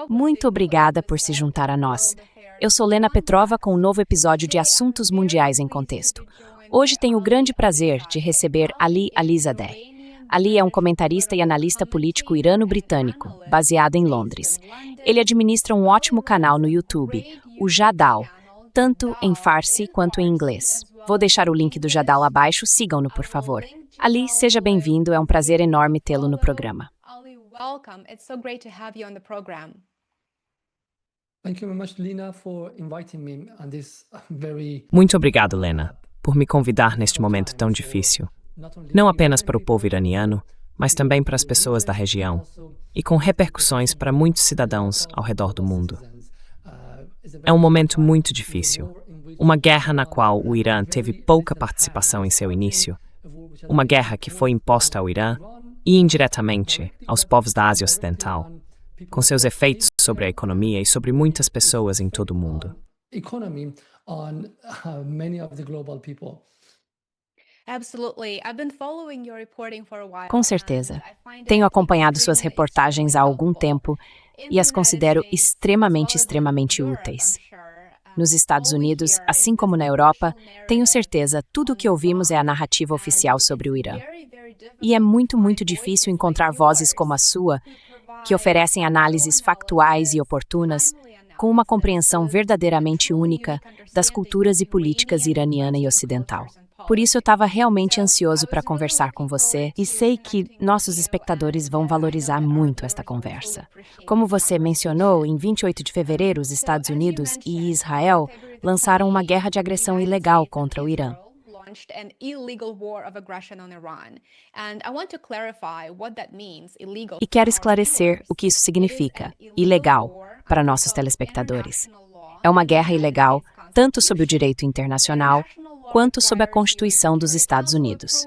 Muito obrigada por se juntar a nós. Eu sou Lena Petrova com um novo episódio de Assuntos Mundiais em Contexto. Hoje tenho o grande prazer de receber Ali Alizadeh. Ali é um comentarista e analista político irano-britânico, baseado em Londres. Ele administra um ótimo canal no YouTube, o Jadal, tanto em Farsi quanto em inglês. Vou deixar o link do Jadal abaixo, sigam-no, por favor. Ali, seja bem-vindo, é um prazer enorme tê-lo no programa. Welcome. It's so great to have you on the program. Thank you very much, Lena, for inviting me on this very... Muito obrigado, Lena, por me convidar neste momento tão difícil. Não apenas para o povo iraniano, mas também para as pessoas da região, e com repercussões para muitos cidadãos ao redor do mundo. É um momento muito difícil. Uma guerra na qual o Irã teve pouca participação em seu início. Uma guerra que foi imposta ao Irã e indiretamente aos povos da Ásia Ocidental, com seus efeitos sobre a economia e sobre muitas pessoas em todo o mundo. Com certeza. Tenho acompanhado suas reportagens há algum tempo e as considero extremamente úteis. Nos Estados Unidos, assim como na Europa, tenho certeza, tudo o que ouvimos é a narrativa oficial sobre o Irã. E é muito difícil encontrar vozes como a sua, que oferecem análises factuais e oportunas, com uma compreensão verdadeiramente única das culturas e políticas iraniana e ocidental. Por isso eu estava realmente ansioso para conversar com você e sei que nossos espectadores vão valorizar muito esta conversa. Como você mencionou, em 28 de fevereiro, os Estados Unidos e Israel lançaram uma guerra de agressão ilegal contra o Irã. E quero esclarecer o que isso significa, ilegal, para nossos telespectadores. É uma guerra ilegal, tanto sob o direito internacional, quanto sob a Constituição dos Estados Unidos.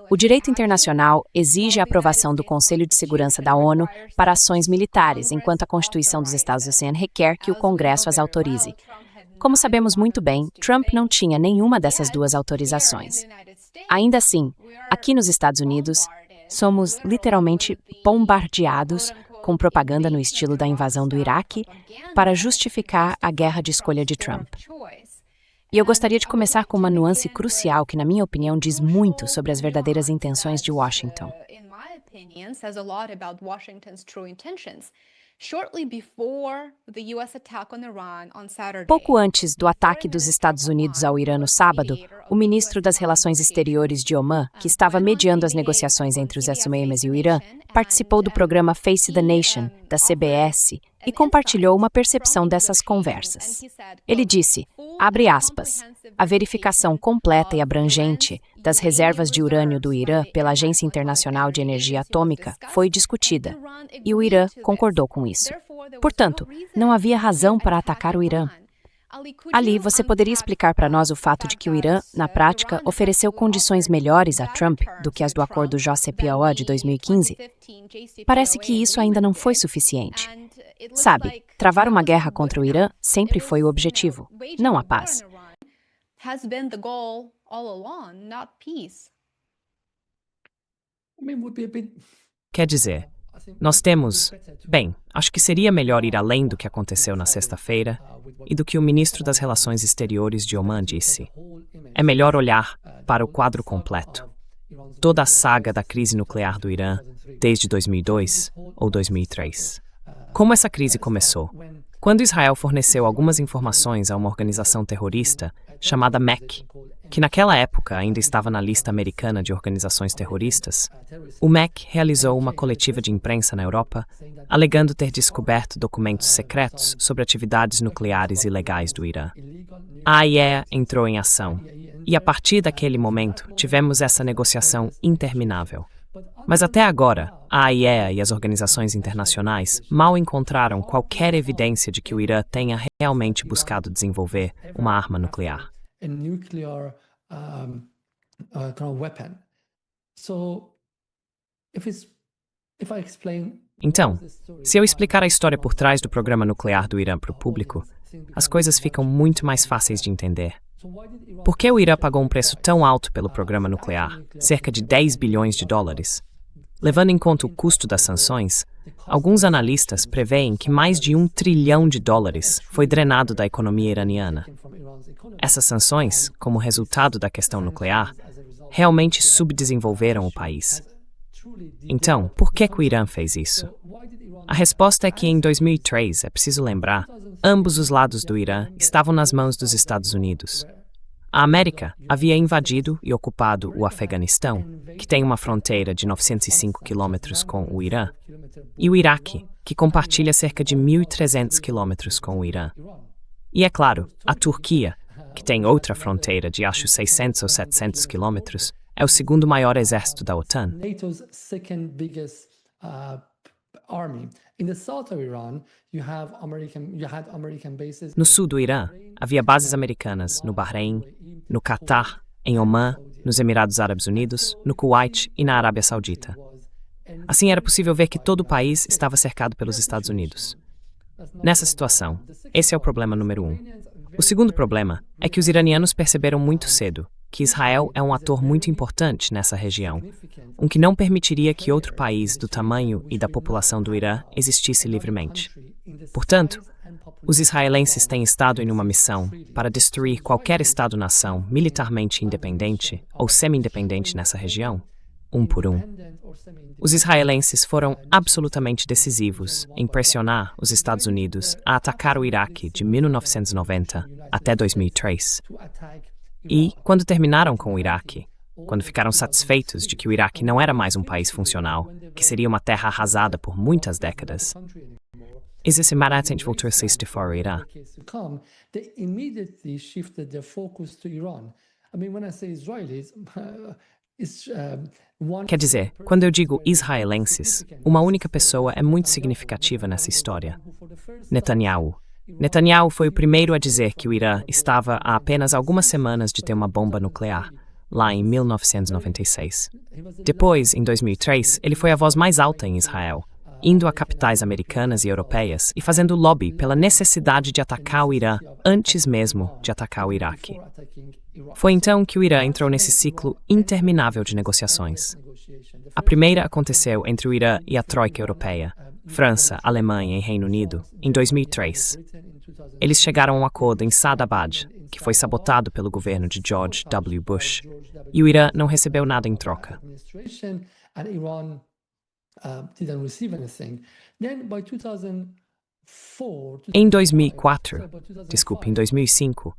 O direito internacional exige a aprovação do Conselho de Segurança da ONU para ações militares, enquanto a Constituição dos Estados Unidos requer que o Congresso as autorize. Como sabemos muito bem, Trump não tinha nenhuma dessas duas autorizações. Ainda assim, aqui nos Estados Unidos, somos literalmente bombardeados com propaganda no estilo da invasão do Iraque para justificar a guerra de escolha de Trump. E eu gostaria de começar com uma nuance crucial que, na minha opinião, diz muito sobre as verdadeiras intenções de Washington. Pouco antes do ataque dos Estados Unidos ao Irã no sábado, o ministro das Relações Exteriores de Omã, que estava mediando as negociações entre os Estados e o Irã, participou do programa Face the Nation, da CBS, e compartilhou uma percepção dessas conversas. Ele disse, abre aspas, a verificação completa e abrangente das reservas de urânio do Irã pela Agência Internacional de Energia Atômica foi discutida, e o Irã concordou com isso. Portanto, não havia razão para atacar o Irã. Ali, você poderia explicar para nós o fato de que o Irã, na prática, ofereceu condições melhores a Trump do que as do acordo JCPOA de 2015? Parece que isso ainda não foi suficiente. Sabe, travar uma guerra contra o Irã sempre foi o objetivo, não a paz. Quer dizer, nós temos... Bem, acho que seria melhor ir além do que aconteceu na sexta-feira e do que o ministro das Relações Exteriores de Omã disse. É melhor olhar para o quadro completo. Toda a saga da crise nuclear do Irã, desde 2002 ou 2003. Como essa crise começou? Quando Israel forneceu algumas informações a uma organização terrorista chamada MEK, que naquela época ainda estava na lista americana de organizações terroristas, o MEK realizou uma coletiva de imprensa na Europa, alegando ter descoberto documentos secretos sobre atividades nucleares ilegais do Irã. A AIEA entrou em ação, e a partir daquele momento tivemos essa negociação interminável. Mas até agora, a AIEA e as organizações internacionais mal encontraram qualquer evidência de que o Irã tenha realmente buscado desenvolver uma arma nuclear. Então, se eu explicar a história por trás do programa nuclear do Irã para o público, as coisas ficam muito mais fáceis de entender. Por que o Irã pagou um preço tão alto pelo programa nuclear, cerca de 10 bilhões de dólares? Levando em conta o custo das sanções, alguns analistas preveem que mais de US$ 1 trilhão foi drenado da economia iraniana. Essas sanções, como resultado da questão nuclear, realmente subdesenvolveram o país. Então, por que o Irã fez isso? A resposta é que em 2003, é preciso lembrar, ambos os lados do Irã estavam nas mãos dos Estados Unidos. A América havia invadido e ocupado o Afeganistão, que tem uma fronteira de 905 quilômetros com o Irã, e o Iraque, que compartilha cerca de 1.300 quilômetros com o Irã. E, é claro, a Turquia, que tem outra fronteira de acho 600 ou 700 quilômetros, é o segundo maior exército da OTAN. No sul do Irã, havia bases americanas no Bahrein, no Catar, em Omã, nos Emirados Árabes Unidos, no Kuwait e na Arábia Saudita. Assim, era possível ver que todo o país estava cercado pelos Estados Unidos. Nessa situação, esse é o problema número 1. O segundo problema é que os iranianos perceberam muito cedo que Israel é um ator muito importante nessa região, um que não permitiria que outro país do tamanho e da população do Irã existisse livremente. Portanto, os israelenses têm estado em uma missão para destruir qualquer Estado-nação militarmente independente ou semi-independente nessa região, um por um. Os israelenses foram absolutamente decisivos em pressionar os Estados Unidos a atacar o Iraque de 1990 até 2003. E, quando terminaram com o Iraque, quando ficaram satisfeitos de que o Iraque não era mais um país funcional, que seria uma terra arrasada por muitas décadas, is this a gente voltou a se estifar o Irã? Quer dizer, quando eu digo israelenses, uma única pessoa é muito significativa nessa história: Netanyahu. Netanyahu foi o primeiro a dizer que o Irã estava a apenas algumas semanas de ter uma bomba nuclear, lá em 1996. Depois, em 2003, ele foi a voz mais alta em Israel, indo a capitais americanas e europeias e fazendo lobby pela necessidade de atacar o Irã antes mesmo de atacar o Iraque. Foi então que o Irã entrou nesse ciclo interminável de negociações. A primeira aconteceu entre o Irã e a Troika Europeia, França, Alemanha e Reino Unido, em 2003. Eles chegaram a um acordo em Saadabad, que foi sabotado pelo governo de George W. Bush, e o Irã não recebeu nada em troca. Em 2005,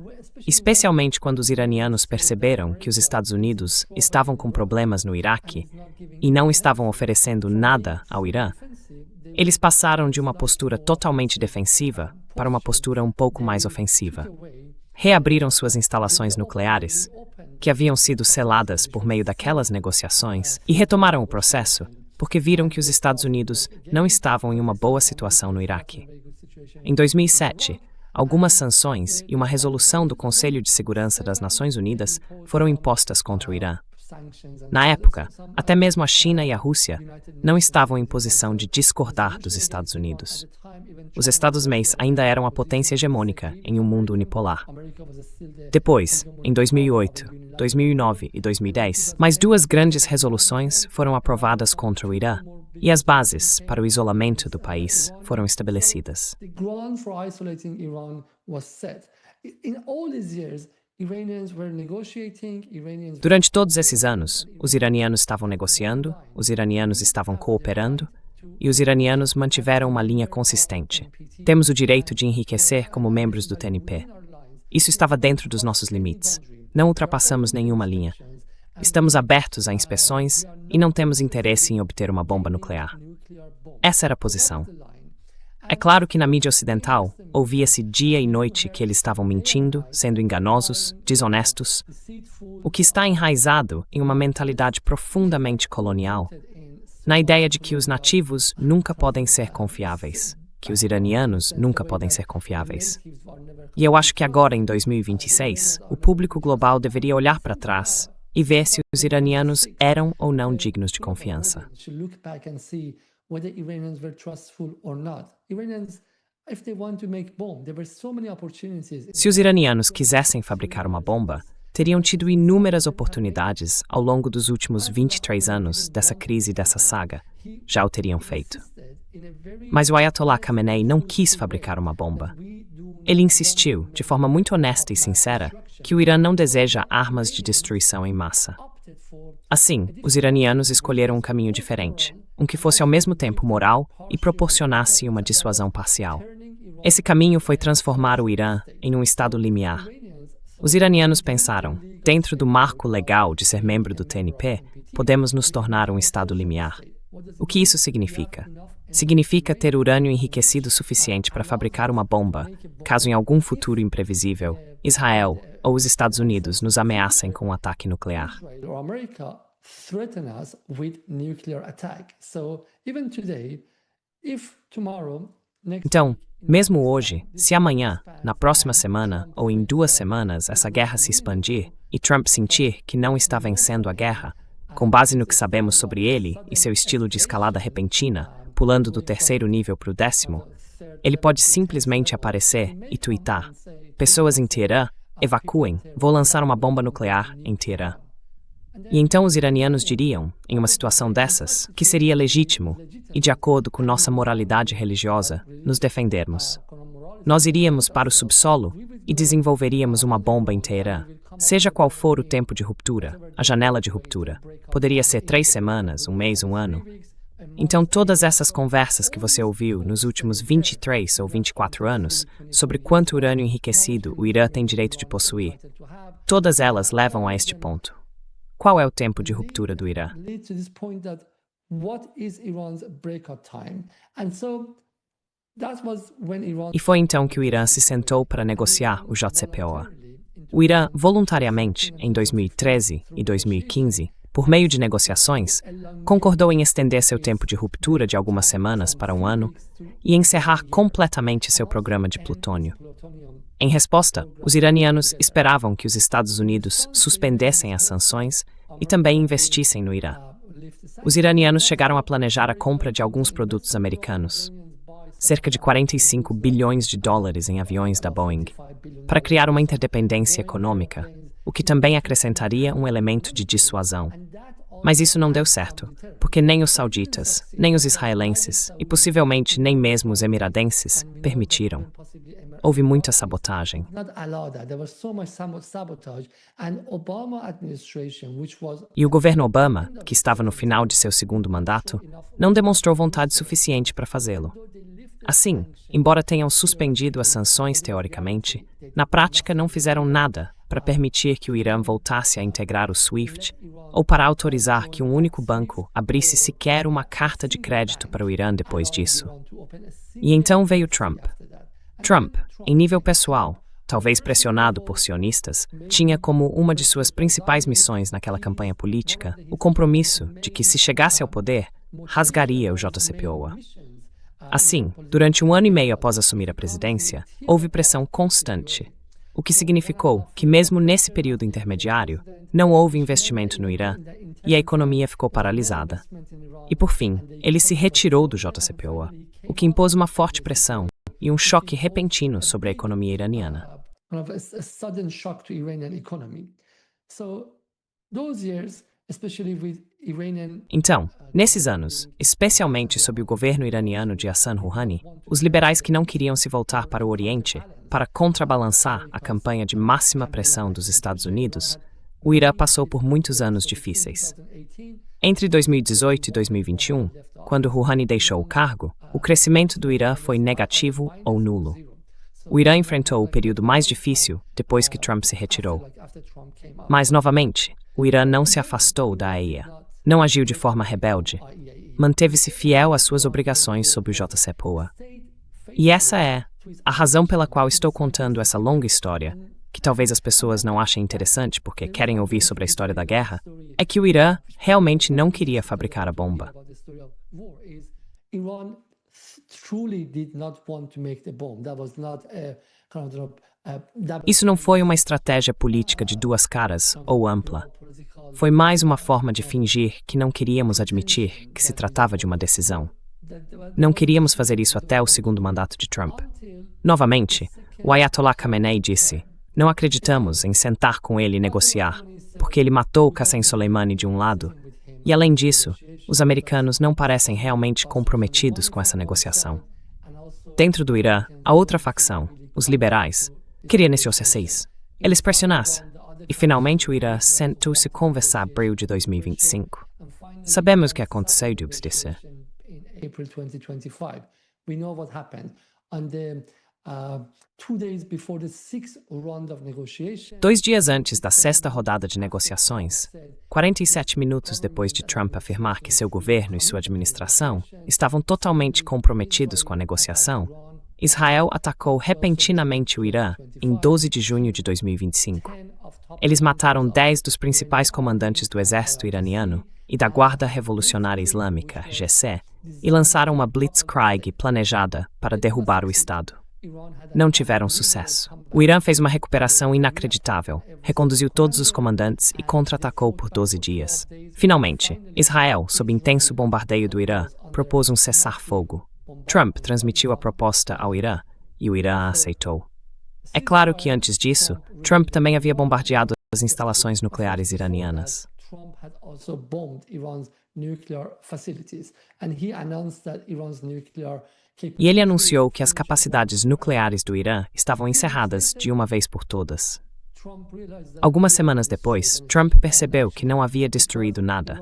especialmente quando os iranianos perceberam que os Estados Unidos estavam com problemas no Iraque e não estavam oferecendo nada ao Irã, eles passaram de uma postura totalmente defensiva para uma postura um pouco mais ofensiva. Reabriram suas instalações nucleares, que haviam sido seladas por meio daquelas negociações, e retomaram o processo porque viram que os Estados Unidos não estavam em uma boa situação no Iraque. Em 2007, algumas sanções e uma resolução do Conselho de Segurança das Nações Unidas foram impostas contra o Irã. Na época, até mesmo a China e a Rússia não estavam em posição de discordar dos Estados Unidos. Os Estados-membros ainda eram a potência hegemônica em um mundo unipolar. Depois, em 2008, 2009 e 2010, mais duas grandes resoluções foram aprovadas contra o Irã, e as bases para o isolamento do país foram estabelecidas. Durante todos esses anos, os iranianos estavam negociando, os iranianos estavam cooperando, e os iranianos mantiveram uma linha consistente. Temos o direito de enriquecer como membros do TNP. Isso estava dentro dos nossos limites. Não ultrapassamos nenhuma linha. Estamos abertos a inspeções e não temos interesse em obter uma bomba nuclear. Essa era a posição. É claro que na mídia ocidental, ouvia-se dia e noite que eles estavam mentindo, sendo enganosos, desonestos, o que está enraizado em uma mentalidade profundamente colonial, na ideia de que os nativos nunca podem ser confiáveis, que os iranianos nunca podem ser confiáveis. E eu acho que agora, em 2026, o público global deveria olhar para trás e ver se os iranianos eram ou não dignos de confiança. Se os iranianos quisessem fabricar uma bomba, teriam tido inúmeras oportunidades ao longo dos últimos 23 anos dessa crise e dessa saga. Já o teriam feito. Mas o Ayatollah Khamenei não quis fabricar uma bomba. Ele insistiu, de forma muito honesta e sincera, que o Irã não deseja armas de destruição em massa. Assim, os iranianos escolheram um caminho diferente, um que fosse ao mesmo tempo moral e proporcionasse uma dissuasão parcial. Esse caminho foi transformar o Irã em um estado limiar. Os iranianos pensaram, dentro do marco legal de ser membro do TNP, podemos nos tornar um estado limiar. O que isso significa? Significa ter urânio enriquecido suficiente para fabricar uma bomba, caso em algum futuro imprevisível, Israel ou os Estados Unidos nos ameacem com um ataque nuclear. Então, mesmo hoje, se amanhã, na próxima semana ou em 2 semanas essa guerra se expandir e Trump sentir que não está vencendo a guerra, com base no que sabemos sobre ele e seu estilo de escalada repentina, pulando do 3º nível para o 10º, ele pode simplesmente aparecer e tuitar: pessoas em Teherã, evacuem, vou lançar uma bomba nuclear em Teherã. E então os iranianos diriam, em uma situação dessas, que seria legítimo e de acordo com nossa moralidade religiosa, nos defendermos. Nós iríamos para o subsolo e desenvolveríamos uma bomba em Teherã, seja qual for o tempo de ruptura, a janela de ruptura. Poderia ser 3 semanas, 1 mês, 1 ano. Então todas essas conversas que você ouviu nos últimos 23 ou 24 anos sobre quanto urânio enriquecido o Irã tem direito de possuir, todas elas levam a este ponto. Qual é o tempo de ruptura do Irã? E foi então que o Irã se sentou para negociar o JCPOA. O Irã, voluntariamente, em 2013 e 2015, por meio de negociações, concordou em estender seu tempo de ruptura de algumas semanas para 1 ano e encerrar completamente seu programa de plutônio. Em resposta, os iranianos esperavam que os Estados Unidos suspendessem as sanções e também investissem no Irã. Os iranianos chegaram a planejar a compra de alguns produtos americanos, cerca de 45 bilhões de dólares em aviões da Boeing, para criar uma interdependência econômica, o que também acrescentaria um elemento de dissuasão. Mas isso não deu certo, porque nem os sauditas, nem os israelenses e possivelmente nem mesmo os emiradenses permitiram. Houve muita sabotagem. E o governo Obama, que estava no final de seu 2º mandato, não demonstrou vontade suficiente para fazê-lo. Assim, embora tenham suspendido as sanções teoricamente, na prática não fizeram nada para permitir que o Irã voltasse a integrar o SWIFT ou para autorizar que um único banco abrisse sequer uma carta de crédito para o Irã depois disso. E então veio Trump. Trump, em nível pessoal, talvez pressionado por sionistas, tinha como uma de suas principais missões naquela campanha política o compromisso de que, se chegasse ao poder, rasgaria o JCPOA. Assim, durante 1 ano e meio após assumir a presidência, houve pressão constante, o que significou que, mesmo nesse período intermediário, não houve investimento no Irã e a economia ficou paralisada. E, por fim, ele se retirou do JCPOA, o que impôs uma forte pressão e um choque repentino sobre a economia iraniana. Então, nesses anos, especialmente sob o governo iraniano de Hassan Rouhani, os liberais que não queriam se voltar para o Oriente para contrabalançar a campanha de máxima pressão dos Estados Unidos, o Irã passou por muitos anos difíceis. Entre 2018 e 2021, quando Rouhani deixou o cargo, o crescimento do Irã foi negativo ou nulo. O Irã enfrentou o período mais difícil depois que Trump se retirou. Mas, novamente, o Irã não se afastou da AIA, não agiu de forma rebelde, manteve-se fiel às suas obrigações sob o JCPOA. E essa é a razão pela qual estou contando essa longa história, que talvez as pessoas não achem interessante porque querem ouvir sobre a história da guerra, é que o Irã realmente não queria fabricar a bomba. Isso não foi uma estratégia política de 2 caras ou ampla. Foi mais uma forma de fingir que não queríamos admitir que se tratava de uma decisão. Não queríamos fazer isso até o 2º mandato de Trump. Novamente, o Ayatollah Khamenei disse: Não acreditamos em sentar com ele e negociar, porque ele matou Qassem Soleimani de um lado, e além disso, os americanos não parecem realmente comprometidos com essa negociação. Dentro do Irã, a outra facção, os liberais, queria negociações. Eles pressionassem, e finalmente o Irã sentou-se conversar em abril de 2025. Sabemos o que aconteceu depois disso. April 2025. We know what happened. On the 2 days before the 6th round of negotiation, 2 dias antes da 6ª rodada de negociações, 47 minutos depois de Trump afirmar que seu governo e sua administração estavam totalmente comprometidos com a negociação, Israel atacou repentinamente o Irã em 12 de junho de 2025. Eles mataram 10 dos principais comandantes do exército iraniano e da Guarda Revolucionária Islâmica, GC, e lançaram uma blitzkrieg planejada para derrubar o Estado. Não tiveram sucesso. O Irã fez uma recuperação inacreditável, reconduziu todos os comandantes e contra-atacou por 12 dias. Finalmente, Israel, sob intenso bombardeio do Irã, propôs um cessar-fogo. Trump transmitiu a proposta ao Irã e o Irã a aceitou. É claro que antes disso, Trump também havia bombardeado as instalações nucleares iranianas. Trump had also bombed Iran's nuclear facilities, and he announced that Iran's nuclear E ele anunciou que as capacidades nucleares do Irã estavam encerradas de uma vez por todas. Algumas semanas depois, Trump percebeu que não havia destruído nada.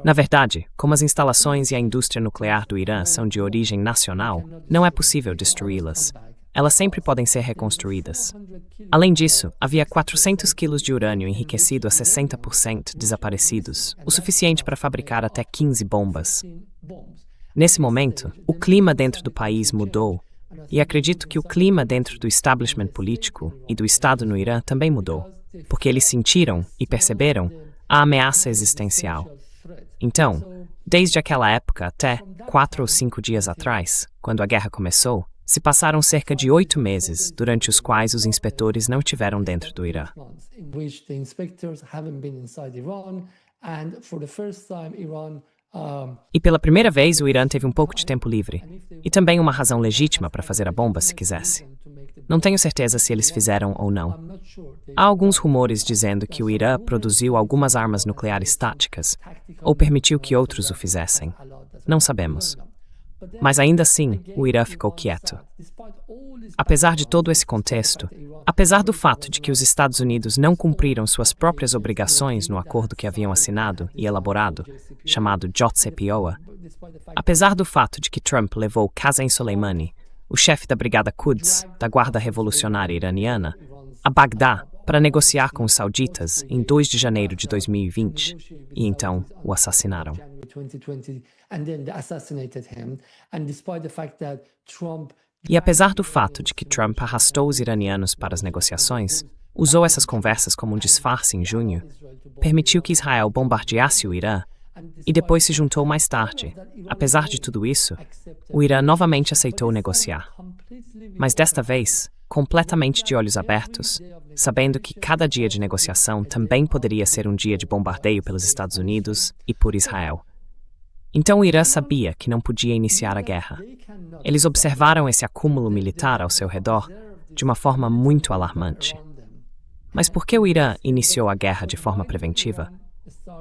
Na verdade, como as instalações e a indústria nuclear do Irã são de origem nacional, não é possível destruí-las. Elas sempre podem ser reconstruídas. Além disso, havia 400 quilos de urânio enriquecido a 60% desaparecidos, o suficiente para fabricar até 15 bombas. Nesse momento, o clima dentro do país mudou, e acredito que o clima dentro do establishment político e do Estado no Irã também mudou, porque eles sentiram e perceberam a ameaça existencial. Então, desde aquela época até 4 ou 5 dias atrás, quando a guerra começou, se passaram cerca de 8 meses, durante os quais os inspetores não estiveram dentro do Irã. E pela primeira vez o Irã teve um pouco de tempo livre, e também uma razão legítima para fazer a bomba se quisesse. Não tenho certeza se eles fizeram ou não. Há alguns rumores dizendo que o Irã produziu algumas armas nucleares táticas, ou permitiu que outros o fizessem. Não sabemos. Mas ainda assim, o Irã ficou quieto. Apesar de todo esse contexto, apesar do fato de que os Estados Unidos não cumpriram suas próprias obrigações no acordo que haviam assinado e elaborado, chamado JCPOA, apesar do fato de que Trump levou Qassem Soleimani, o chefe da Brigada Quds, da Guarda Revolucionária Iraniana, a Bagdá para negociar com os sauditas em 2 de janeiro de 2020, e então o assassinaram. E apesar do fato de que Trump arrastou os iranianos para as negociações, usou essas conversas como um disfarce em junho, permitiu que Israel bombardeasse o Irã e depois se juntou mais tarde. Apesar de tudo isso, o Irã novamente aceitou negociar. Mas desta vez, completamente de olhos abertos, sabendo que cada dia de negociação também poderia ser um dia de bombardeio pelos Estados Unidos e por Israel. Então o Irã sabia que não podia iniciar a guerra. Eles observaram esse acúmulo militar ao seu redor de uma forma muito alarmante. Mas por que o Irã iniciou a guerra de forma preventiva?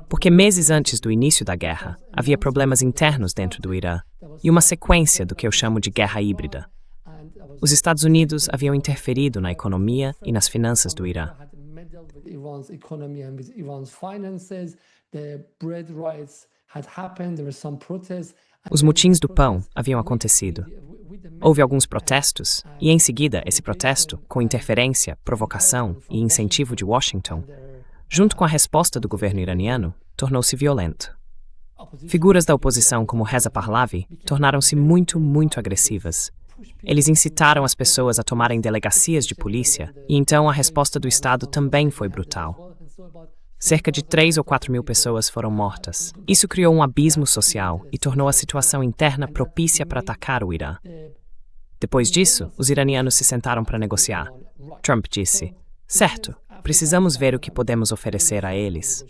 Porque meses antes do início da guerra, havia problemas internos dentro do Irã e uma sequência do que eu chamo de guerra híbrida. Os Estados Unidos haviam interferido na economia e nas finanças do Irã. Os motins do pão haviam acontecido. Houve alguns protestos, e em seguida esse protesto, com interferência, provocação e incentivo de Washington, junto com a resposta do governo iraniano, tornou-se violento. Figuras da oposição como Reza Pahlavi tornaram-se muito agressivas. Eles incitaram as pessoas a tomarem delegacias de polícia, e então a resposta do Estado também foi brutal. Cerca de 3 ou 4 mil pessoas foram mortas. Isso criou um abismo social e tornou a situação interna propícia para atacar o Irã. Depois disso, os iranianos se sentaram para negociar. Trump disse: certo, precisamos ver o que podemos oferecer a eles.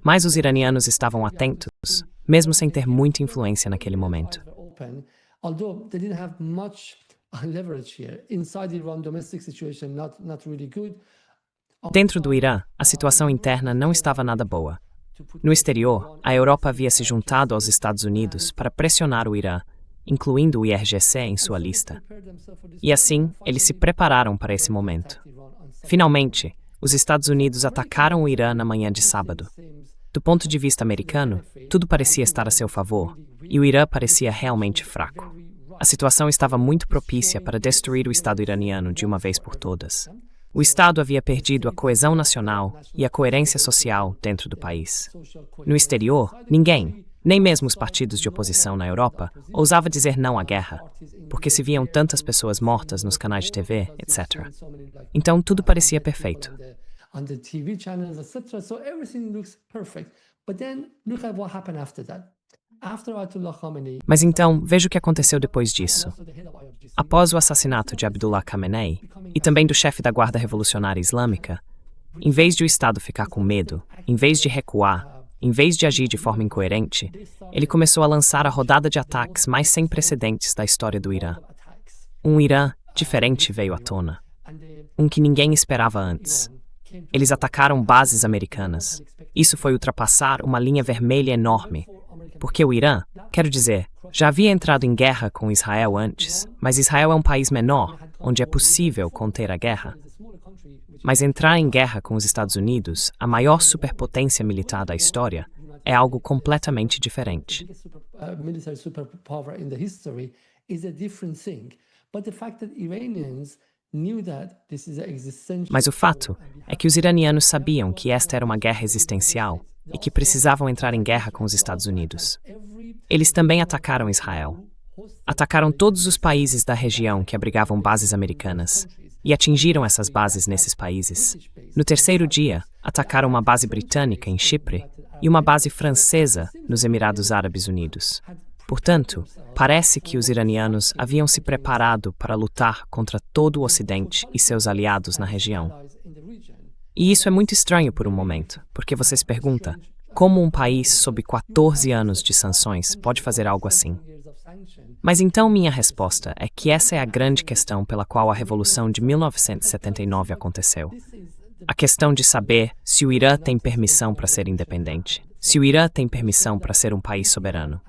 Mas os iranianos estavam atentos, mesmo sem ter muita influência naquele momento. leverage here. Inside Iran, domestic situation not really good. Dentro do Irã, a situação interna não estava nada boa. No exterior, a Europa havia se juntado aos Estados Unidos para pressionar o Irã, incluindo o IRGC em sua lista. E assim, eles se prepararam para esse momento. Finalmente, os Estados Unidos atacaram o Irã na manhã de sábado. Do ponto de vista americano, tudo parecia estar a seu favor, e o Irã parecia realmente fraco. A situação estava muito propícia para destruir o Estado iraniano de uma vez por todas. O Estado havia perdido a coesão nacional e a coerência social dentro do país. No exterior, ninguém, nem mesmo os partidos de oposição na Europa, ousava dizer não à guerra, porque se viam tantas pessoas mortas nos canais de TV, etc. Então tudo parecia perfeito. Mas então, veja o que aconteceu depois disso. Após o assassinato de Ayatollah Khamenei, e também do chefe da Guarda Revolucionária Islâmica, em vez de o Estado ficar com medo, em vez de recuar, em vez de agir de forma incoerente, ele começou a lançar a rodada de ataques mais sem precedentes da história do Irã. Um Irã diferente veio à tona. Um que ninguém esperava antes. Eles atacaram bases americanas. Isso foi ultrapassar uma linha vermelha enorme. Porque o Irã, quero dizer, já havia entrado em guerra com Israel antes, mas Israel é um país menor, onde é possível conter a guerra. Mas entrar em guerra com os Estados Unidos, a maior superpotência militar da história, é algo completamente diferente. Mas o fato é que os iranianos sabiam que esta era uma guerra existencial e que precisavam entrar em guerra com os Estados Unidos. Eles também atacaram Israel. Atacaram todos os países da região que abrigavam bases americanas e atingiram essas bases nesses países. No terceiro dia, atacaram uma base britânica em Chipre e uma base francesa nos Emirados Árabes Unidos. Portanto, parece que os iranianos haviam se preparado para lutar contra todo o Ocidente e seus aliados na região. E isso é muito estranho por um momento, porque você se pergunta, como um país sob 14 anos de sanções pode fazer algo assim? Mas então minha resposta é que essa é a grande questão pela qual a Revolução de 1979 aconteceu. A questão de saber se o Irã tem permissão para ser independente, se o Irã tem permissão para ser um país soberano.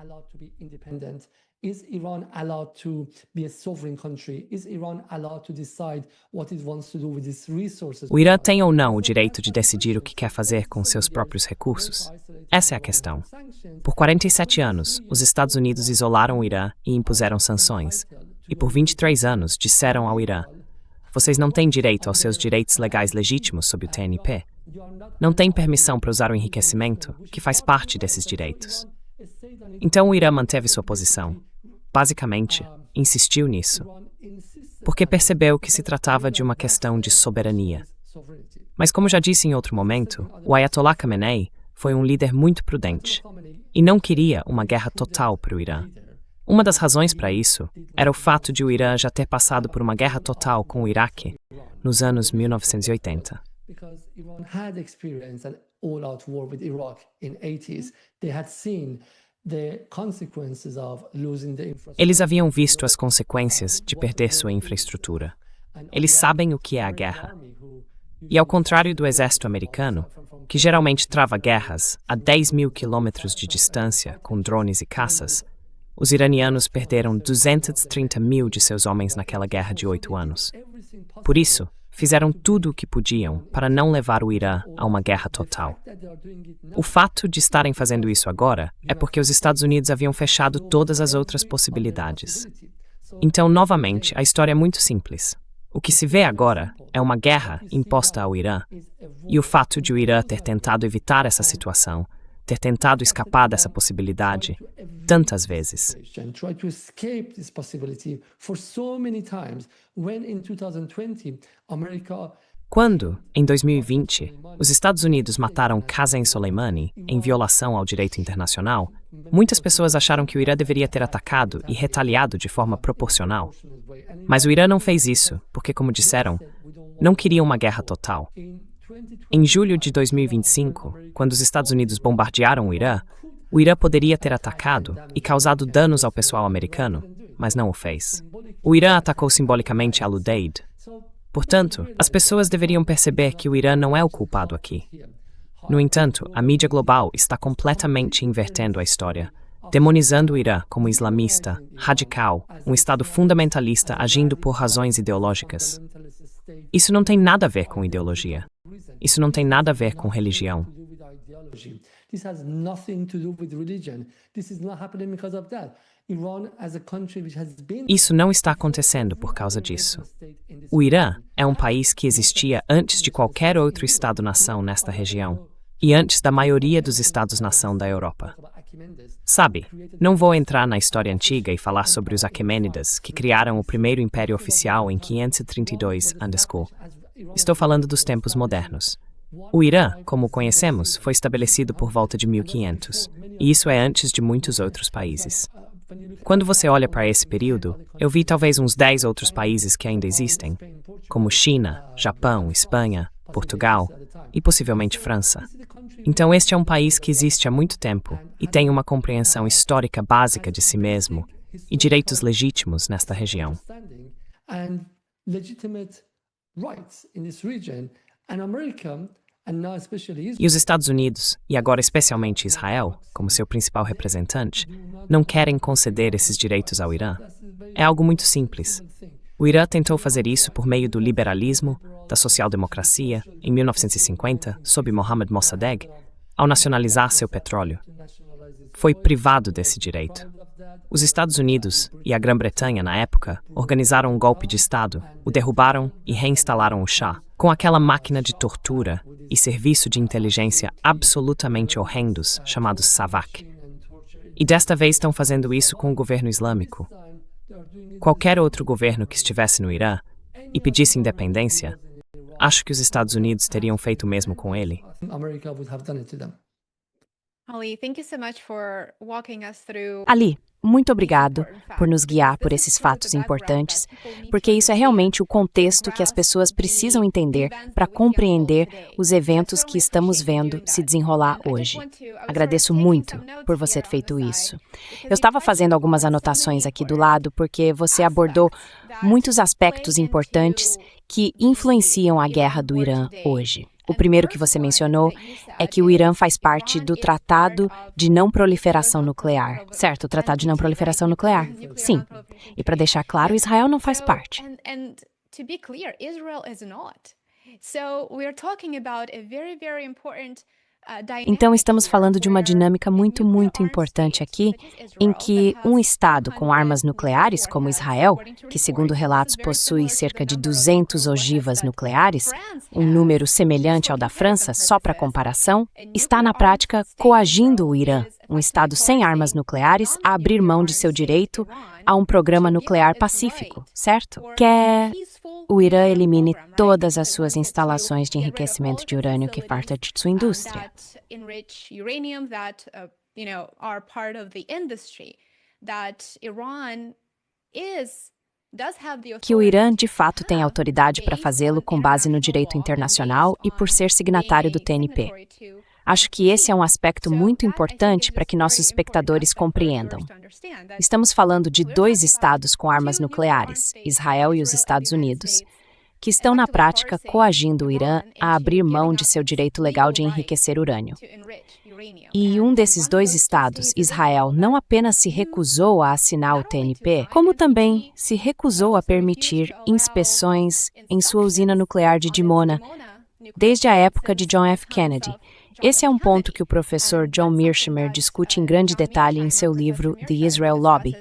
Is Iran allowed to be a sovereign country? Is Iran allowed to decide what it wants to do with its resources? O Irã tem ou não o direito de decidir o que quer fazer com seus próprios recursos? Essa é a questão. Por 47 anos, os Estados Unidos isolaram o Irã e impuseram sanções. E por 23 anos disseram ao Irã: vocês não têm direito aos seus direitos legais legítimos sob o TNP. Não têm permissão para usar o enriquecimento, que faz parte desses direitos. Então o Irã manteve sua posição. Basicamente, insistiu nisso, porque percebeu que se tratava de uma questão de soberania. Mas como já disse em outro momento, o Ayatollah Khamenei foi um líder muito prudente e não queria uma guerra total para o Irã. Uma das razões para isso era o fato de o Irã já ter passado por uma guerra total com o Iraque nos anos 1980. Eles haviam visto as consequências de perder sua infraestrutura. Eles sabem o que é a guerra. E ao contrário do exército americano, que geralmente trava guerras a 10 mil quilômetros de distância com drones e caças, os iranianos perderam 230 mil de seus homens naquela guerra de 8 anos. Por isso, fizeram tudo o que podiam para não levar o Irã a uma guerra total. O fato de estarem fazendo isso agora é porque os Estados Unidos haviam fechado todas as outras possibilidades. Então, novamente, a história é muito simples. O que se vê agora é uma guerra imposta ao Irã, e o fato de o Irã ter tentado evitar essa situação, ter tentado escapar dessa possibilidade tantas vezes. Quando, em 2020, os Estados Unidos mataram Qasem Soleimani em violação ao direito internacional, muitas pessoas acharam que o Irã deveria ter atacado e retaliado de forma proporcional. Mas o Irã não fez isso, porque, como disseram, não queriam uma guerra total. Em julho de 2025, quando os Estados Unidos bombardearam o Irã poderia ter atacado e causado danos ao pessoal americano, mas não o fez. O Irã atacou simbolicamente Al-Udeid. Portanto, as pessoas deveriam perceber que o Irã não é o culpado aqui. No entanto, a mídia global está completamente invertendo a história, demonizando o Irã como islamista, radical, um Estado fundamentalista agindo por razões ideológicas. Isso não tem nada a ver com ideologia. Isso não tem nada a ver com religião. Isso não está acontecendo por causa disso. O Irã é um país que existia antes de qualquer outro Estado-nação nesta região e antes da maioria dos Estados-nação da Europa. Sabe, não vou entrar na história antiga e falar sobre os Aquemênidas, que criaram o primeiro império oficial em 532 a.C. Estou falando dos tempos modernos. O Irã, como o conhecemos, foi estabelecido por volta de 1500, e isso é antes de muitos outros países. Quando você olha para esse período, eu vi talvez uns 10 outros países que ainda existem, como China, Japão, Espanha, Portugal e possivelmente França. Então este é um país que existe há muito tempo e tem uma compreensão histórica básica de si mesmo e direitos legítimos nesta região. E os Estados Unidos, e agora especialmente Israel, como seu principal representante, não querem conceder esses direitos ao Irã. É algo muito simples. O Irã tentou fazer isso por meio do liberalismo, da social-democracia, em 1950, sob Mohammad Mossadegh, ao nacionalizar seu petróleo. Foi privado desse direito. Os Estados Unidos e a Grã-Bretanha, na época, organizaram um golpe de Estado, o derrubaram e reinstalaram o Shah, com aquela máquina de tortura e serviço de inteligência absolutamente horrendos chamados SAVAK. E desta vez estão fazendo isso com o governo islâmico. Qualquer outro governo que estivesse no Irã e pedisse independência, acho que os Estados Unidos teriam feito o mesmo com ele. Ali, muito obrigado por nos guiar por esses fatos importantes, porque isso é realmente o contexto que as pessoas precisam entender para compreender os eventos que estamos vendo se desenrolar hoje. Agradeço muito por você ter feito isso. Eu estava fazendo algumas anotações aqui do lado porque você abordou muitos aspectos importantes que influenciam a guerra do Irã hoje. O primeiro que você mencionou é que o Irã faz parte do Tratado de Não Proliferação Nuclear. Certo, o Tratado de Não Proliferação Nuclear. Sim. E para deixar claro, Israel não faz parte. Então, estamos falando de uma dinâmica muito, muito importante aqui, em que um Estado com armas nucleares, como Israel, que segundo relatos possui cerca de 200 ogivas nucleares, um número semelhante ao da França, só para comparação, está na prática coagindo o Irã, um Estado sem armas nucleares, a abrir mão de seu direito a um programa nuclear pacífico, certo? Quer o Irã elimine todas as suas instalações de enriquecimento de urânio que partem de sua indústria. Que o Irã, de fato, tem autoridade para fazê-lo com base no direito internacional e por ser signatário do TNP. Acho que esse é um aspecto muito importante para que nossos espectadores compreendam. Estamos falando de 2 estados com armas nucleares, Israel e os Estados Unidos, que estão na prática coagindo o Irã a abrir mão de seu direito legal de enriquecer urânio. E um desses 2 estados, Israel, não apenas se recusou a assinar o TNP, como também se recusou a permitir inspeções em sua usina nuclear de Dimona, desde a época de John F. Kennedy. Esse é um ponto que o professor John Mearsheimer discute em grande detalhe em seu livro The Israel Lobby,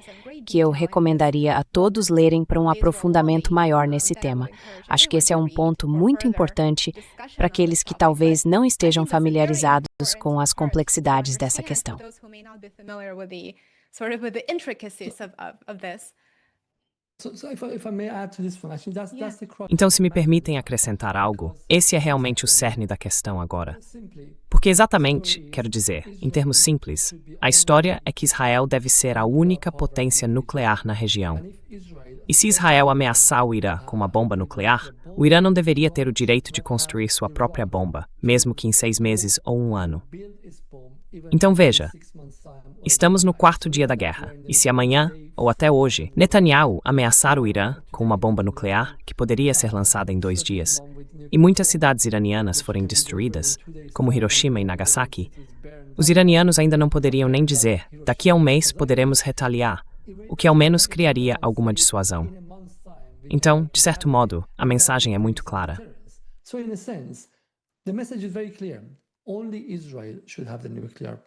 que eu recomendaria a todos lerem para um aprofundamento maior nesse tema. Acho que esse é um ponto muito importante para aqueles que talvez não estejam familiarizados com as complexidades dessa questão. Então, se me permitem acrescentar algo, esse é realmente o cerne da questão agora. Porque exatamente, quero dizer, em termos simples, a história é que Israel deve ser a única potência nuclear na região. E se Israel ameaçar o Irã com uma bomba nuclear, o Irã não deveria ter o direito de construir sua própria bomba, mesmo que em 6 meses ou 1 ano. Então veja, estamos no 4º dia da guerra, e se amanhã ou até hoje, Netanyahu ameaçar o Irã com uma bomba nuclear que poderia ser lançada em 2 dias, e muitas cidades iranianas forem destruídas, como Hiroshima e Nagasaki, os iranianos ainda não poderiam nem dizer, daqui a um mês poderemos retaliar, o que ao menos criaria alguma dissuasão. Então, de certo modo, a mensagem é muito clara. So in a sense, the message is very clear. Only Israel should have the nuclear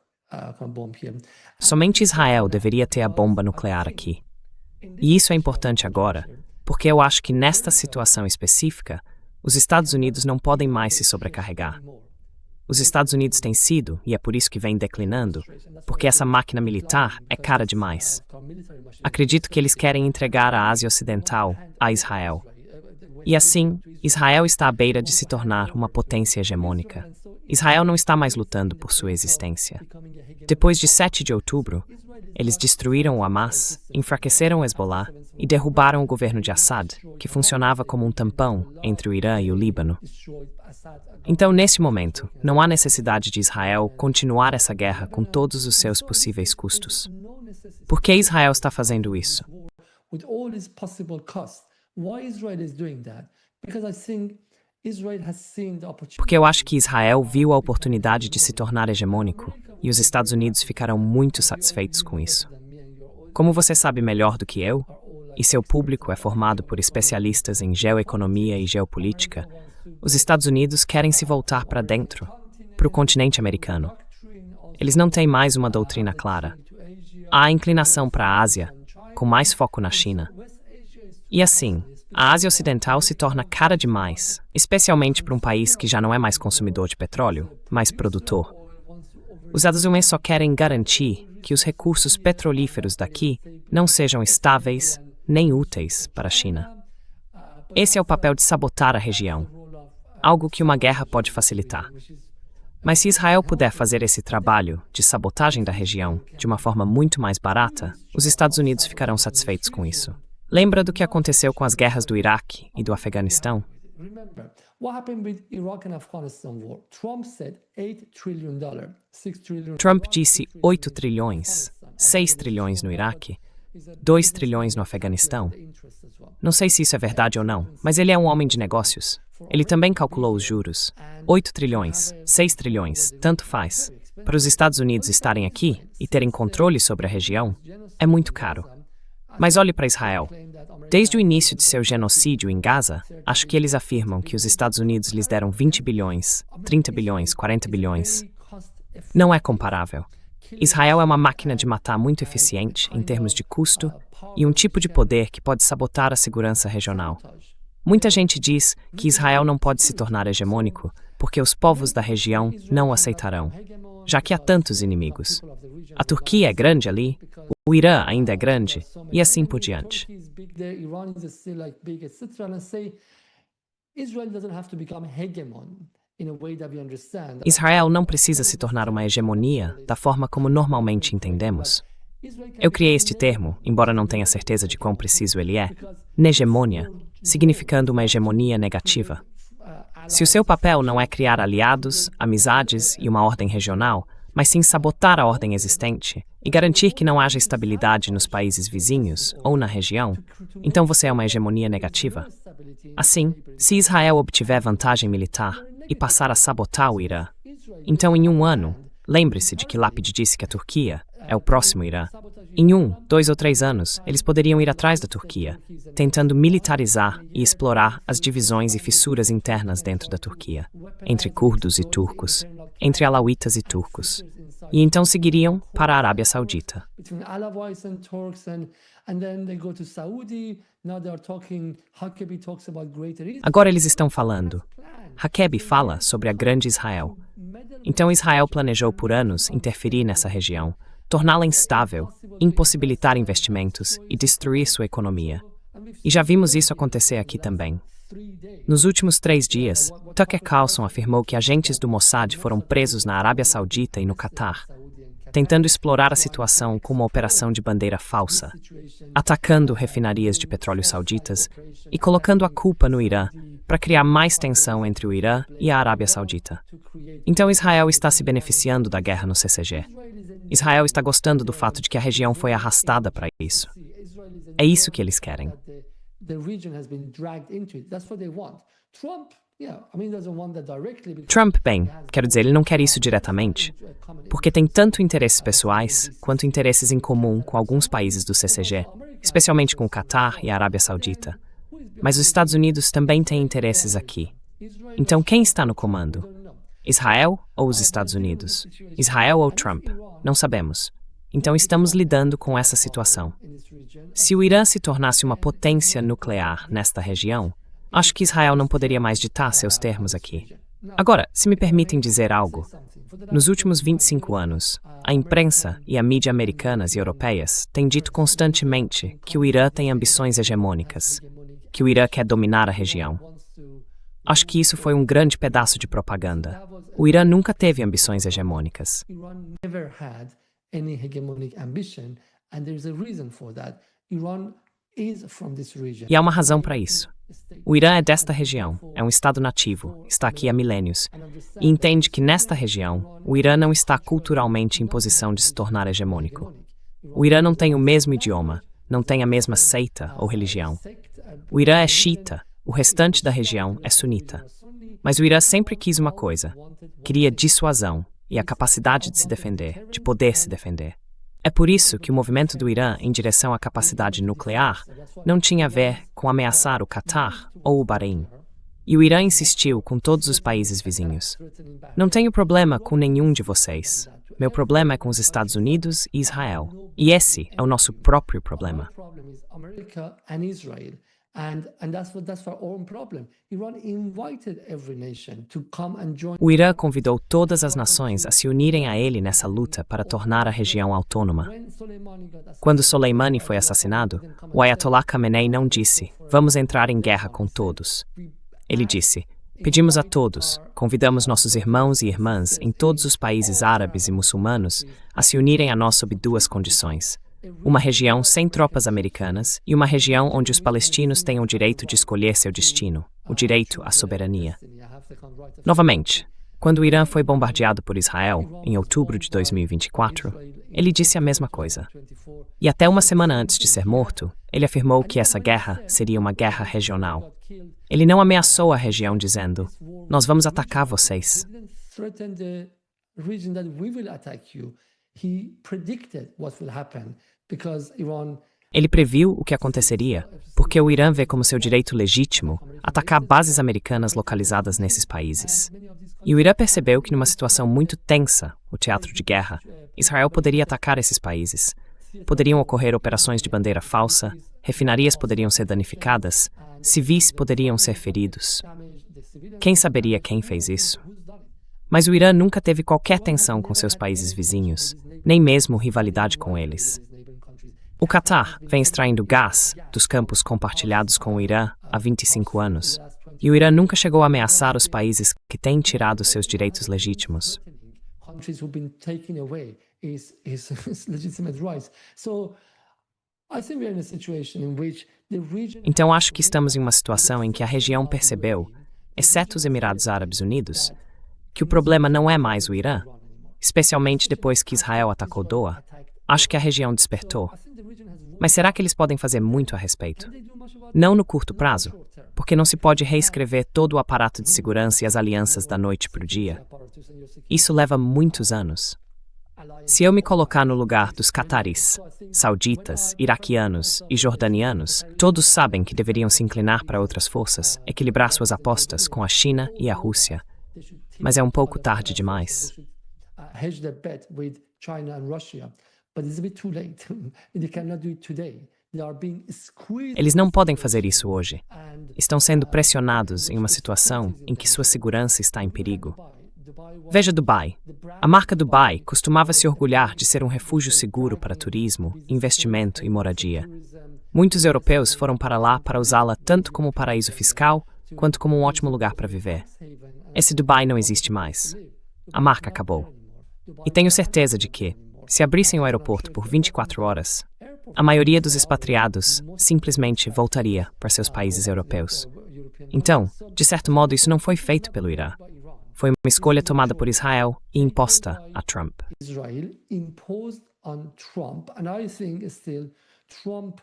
bomb here. Somente Israel deveria ter a bomba nuclear aqui. E isso é importante agora, porque eu acho que nesta situação específica, os Estados Unidos não podem mais se sobrecarregar. Os Estados Unidos têm sido, e é por isso que vem declinando, porque essa máquina militar é cara demais. Acredito que eles querem entregar a Ásia Ocidental a Israel. E assim, Israel está à beira de se tornar uma potência hegemônica. Israel não está mais lutando por sua existência. Depois de 7 de outubro, eles destruíram o Hamas, enfraqueceram o Hezbollah e derrubaram o governo de Assad, que funcionava como um tampão entre o Irã e o Líbano. Então, nesse momento, não há necessidade de Israel continuar essa guerra com todos os seus possíveis custos. Por que Israel está fazendo isso? Porque eu acho que Israel viu a oportunidade de se tornar hegemônico e os Estados Unidos ficarão muito satisfeitos com isso. Como você sabe melhor do que eu, e seu público é formado por especialistas em geoeconomia e geopolítica, os Estados Unidos querem se voltar para dentro, para o continente americano. Eles não têm mais uma doutrina clara. Há a inclinação para a Ásia, com mais foco na China. E assim, a Ásia Ocidental se torna cara demais, especialmente para um país que já não é mais consumidor de petróleo, mas produtor. Os Estados Unidos só querem garantir que os recursos petrolíferos daqui não sejam estáveis nem úteis para a China. Esse é o papel de sabotar a região, algo que uma guerra pode facilitar. Mas se Israel puder fazer esse trabalho de sabotagem da região de uma forma muito mais barata, os Estados Unidos ficarão satisfeitos com isso. Lembra do que aconteceu com as guerras do Iraque e do Afeganistão? Trump disse 8 trilhões, 6 trilhões no Iraque, 2 trilhões no Afeganistão. Não sei se isso é verdade ou não, mas ele é um homem de negócios. Ele também calculou os juros. 8 trilhões, 6 trilhões, tanto faz. Para os Estados Unidos estarem aqui e terem controle sobre a região, é muito caro. Mas olhe para Israel. Desde o início de seu genocídio em Gaza, acho que eles afirmam que os Estados Unidos lhes deram 20 bilhões, 30 bilhões, 40 bilhões. Não é comparável. Israel é uma máquina de matar muito eficiente em termos de custo e um tipo de poder que pode sabotar a segurança regional. Muita gente diz que Israel não pode se tornar hegemônico porque os povos da região não o aceitarão, já que há tantos inimigos. A Turquia é grande ali, o Irã ainda é grande, e assim por diante. Israel não precisa se tornar uma hegemonia da forma como normalmente entendemos. Eu criei este termo, embora não tenha certeza de quão preciso ele é, negemônia, significando uma hegemonia negativa. Se o seu papel não é criar aliados, amizades e uma ordem regional, mas sim sabotar a ordem existente e garantir que não haja estabilidade nos países vizinhos ou na região, então você é uma hegemonia negativa. Assim, se Israel obtiver vantagem militar e passar a sabotar o Irã, então em um ano, lembre-se de que Lapid disse que a Turquia é o próximo Irã. Em 1, 2 ou 3 anos, eles poderiam ir atrás da Turquia, tentando militarizar e explorar as divisões e fissuras internas dentro da Turquia, entre curdos e turcos, entre alauítas e turcos, e então seguiriam para a Arábia Saudita. Agora eles estão falando. Hakebi fala sobre a Grande Israel. Então Israel planejou por anos interferir nessa região, torná-la instável, impossibilitar investimentos e destruir sua economia. E já vimos isso acontecer aqui também. Nos últimos 3 dias, Tucker Carlson afirmou que agentes do Mossad foram presos na Arábia Saudita e no Catar, tentando explorar a situação com uma operação de bandeira falsa, atacando refinarias de petróleo sauditas e colocando a culpa no Irã para criar mais tensão entre o Irã e a Arábia Saudita. Então Israel está se beneficiando da guerra no CCG. Israel está gostando do fato de que a região foi arrastada para isso. É isso que eles querem. Trump, bem, quero dizer, ele não quer isso diretamente, porque tem tanto interesses pessoais quanto interesses em comum com alguns países do CCG, especialmente com o Catar e a Arábia Saudita. Mas os Estados Unidos também têm interesses aqui. Então, quem está no comando? Israel ou os Estados Unidos? Israel ou Trump? Não sabemos. Então, estamos lidando com essa situação. Se o Irã se tornasse uma potência nuclear nesta região, acho que Israel não poderia mais ditar seus termos aqui. Agora, se me permitem dizer algo, nos últimos 25 anos, a imprensa e a mídia americanas e europeias têm dito constantemente que o Irã tem ambições hegemônicas, que o Irã quer dominar a região. Acho que isso foi um grande pedaço de propaganda. O Irã nunca teve ambições hegemônicas. E há uma razão para isso. O Irã é desta região, é um estado nativo, está aqui há milênios, e entende que nesta região, o Irã não está culturalmente em posição de se tornar hegemônico. O Irã não tem o mesmo idioma, não tem a mesma seita ou religião. O Irã é xiita, o restante da região é sunita. Mas o Irã sempre quis uma coisa, queria dissuasão e a capacidade de se defender, de poder se defender. É por isso que o movimento do Irã em direção à capacidade nuclear não tinha a ver com ameaçar o Catar ou o Bahrein. E o Irã insistiu com todos os países vizinhos. Não tenho problema com nenhum de vocês. Meu problema é com os Estados Unidos e Israel. E esse é o nosso próprio problema. O Irã convidou todas as nações a se unirem a ele nessa luta para tornar a região autônoma. Quando Soleimani foi assassinado, o Ayatollah Khamenei não disse, vamos entrar em guerra com todos. Ele disse, pedimos a todos, convidamos nossos irmãos e irmãs em todos os países árabes e muçulmanos a se unirem a nós sob duas condições. Uma região sem tropas americanas e uma região onde os palestinos tenham o direito de escolher seu destino, o direito à soberania. Novamente, quando o Irã foi bombardeado por Israel, em outubro de 2024, ele disse a mesma coisa. E até uma semana antes de ser morto, ele afirmou que essa guerra seria uma guerra regional. Ele não ameaçou a região dizendo, nós vamos atacar vocês. Ele previu o que aconteceria, porque o Irã vê como seu direito legítimo atacar bases americanas localizadas nesses países. E o Irã percebeu que numa situação muito tensa, o teatro de guerra, Israel poderia atacar esses países. Poderiam ocorrer operações de bandeira falsa, refinarias poderiam ser danificadas, civis poderiam ser feridos. Quem saberia quem fez isso? Mas o Irã nunca teve qualquer tensão com seus países vizinhos, nem mesmo rivalidade com eles. O Catar vem extraindo gás dos campos compartilhados com o Irã há 25 anos, e o Irã nunca chegou a ameaçar os países que têm tirado seus direitos legítimos. Então acho que estamos em uma situação em que a região percebeu, exceto os Emirados Árabes Unidos, que o problema não é mais o Irã, especialmente depois que Israel atacou Doha. Acho que a região despertou. Mas será que eles podem fazer muito a respeito? Não no curto prazo, porque não se pode reescrever todo o aparato de segurança e as alianças da noite para o dia. Isso leva muitos anos. Se eu me colocar no lugar dos cataris, sauditas, iraquianos e jordanianos, todos sabem que deveriam se inclinar para outras forças, equilibrar suas apostas com a China e a Rússia. Mas é um pouco tarde demais. Eles não podem fazer isso hoje. Estão sendo pressionados em uma situação em que sua segurança está em perigo. Veja Dubai. A marca Dubai costumava se orgulhar de ser um refúgio seguro para turismo, investimento e moradia. Muitos europeus foram para lá para usá-la tanto como paraíso fiscal, quanto como um ótimo lugar para viver. Esse Dubai não existe mais. A marca acabou. E tenho certeza de que, se abrissem o aeroporto por 24 horas, a maioria dos expatriados simplesmente voltaria para seus países europeus. Então, de certo modo, isso não foi feito pelo Irã. Foi uma escolha tomada por Israel e imposta a Trump. Israel imposed on Trump, and I think still Trump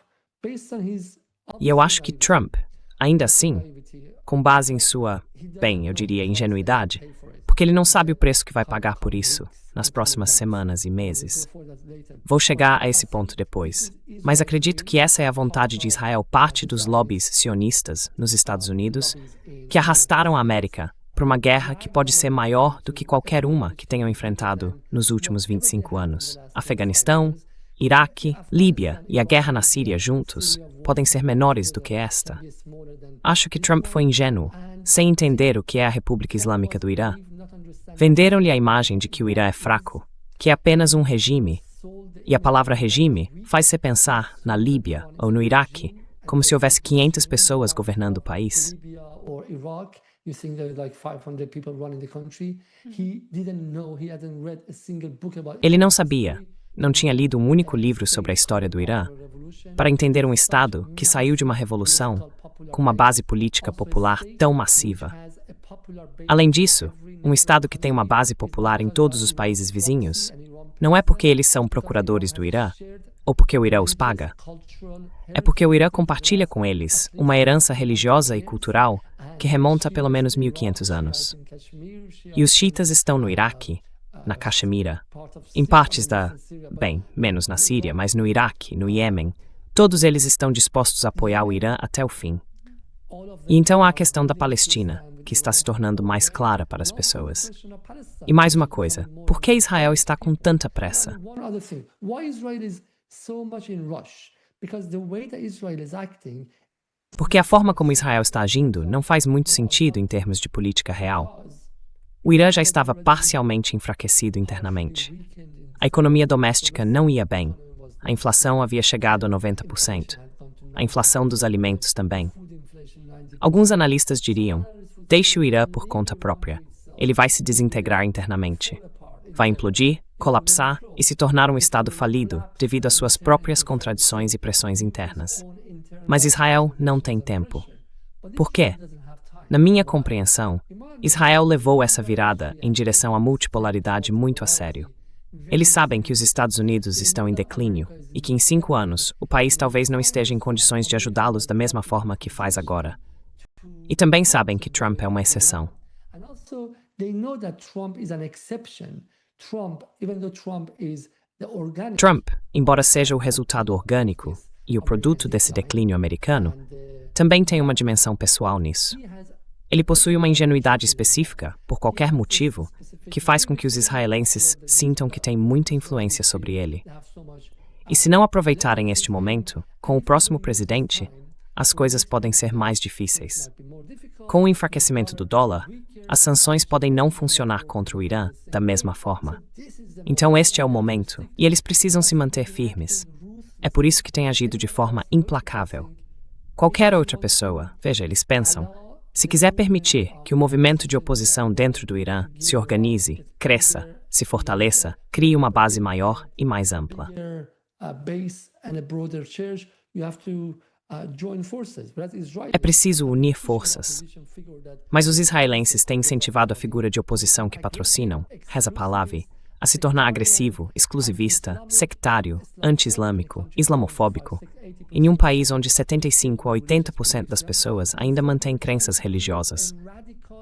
E eu acho que Trump, ainda assim, com base em sua, bem, eu diria, ingenuidade, porque ele não sabe o preço que vai pagar por isso nas próximas semanas e meses. Vou chegar a esse ponto depois, mas acredito que essa é a vontade de Israel, parte dos lobbies sionistas nos Estados Unidos, que arrastaram a América para uma guerra que pode ser maior do que qualquer uma que tenham enfrentado nos últimos 25 anos. Afeganistão, Iraque, Líbia e a guerra na Síria juntos podem ser menores do que esta. Acho que Trump foi ingênuo, sem entender o que é a República Islâmica do Irã. Venderam-lhe a imagem de que o Irã é fraco, que é apenas um regime, e a palavra regime faz-se pensar na Líbia ou no Iraque, como se houvesse 500 pessoas governando o país. Ele não sabia, não tinha lido um único livro sobre a história do Irã, para entender um Estado que saiu de uma revolução com uma base política popular tão massiva. Além disso, um Estado que tem uma base popular em todos os países vizinhos, não é porque eles são procuradores do Irã, ou porque o Irã os paga. É porque o Irã compartilha com eles uma herança religiosa e cultural que remonta a pelo menos 1500 anos. E os xiitas estão no Iraque, na Caxemira, em partes bem, menos na Síria, mas no Iraque, no Iêmen, todos eles estão dispostos a apoiar o Irã até o fim. E então há a questão da Palestina, que está se tornando mais clara para as pessoas. E mais uma coisa, por que Israel está com tanta pressa? Porque a forma como Israel está agindo não faz muito sentido em termos de política real. O Irã já estava parcialmente enfraquecido internamente. A economia doméstica não ia bem. A inflação havia chegado a 90%. A inflação dos alimentos também. Alguns analistas diriam, deixe o Irã por conta própria. Ele vai se desintegrar internamente. Vai implodir, colapsar e se tornar um Estado falido devido às suas próprias contradições e pressões internas. Mas Israel não tem tempo. Por quê? Na minha compreensão, Israel levou essa virada em direção à multipolaridade muito a sério. Eles sabem que os Estados Unidos estão em declínio e que em 5 anos o país talvez não esteja em condições de ajudá-los da mesma forma que faz agora. E também sabem que Trump é uma exceção. Trump, embora seja o resultado orgânico e o produto desse declínio americano, também tem uma dimensão pessoal nisso. Ele possui uma ingenuidade específica, por qualquer motivo, que faz com que os israelenses sintam que têm muita influência sobre ele. E se não aproveitarem este momento, com o próximo presidente, as coisas podem ser mais difíceis. Com o enfraquecimento do dólar, as sanções podem não funcionar contra o Irã da mesma forma. Então este é o momento, e eles precisam se manter firmes. É por isso que têm agido de forma implacável. Qualquer outra pessoa, veja, eles pensam, se quiser permitir que o movimento de oposição dentro do Irã se organize, cresça, se fortaleça, crie uma base maior e mais ampla. É preciso unir forças. Mas os israelenses têm incentivado a figura de oposição que patrocinam, Reza Pahlavi, a se tornar agressivo, exclusivista, sectário, anti-islâmico, islamofóbico, em um país onde 75 a 80% das pessoas ainda mantêm crenças religiosas.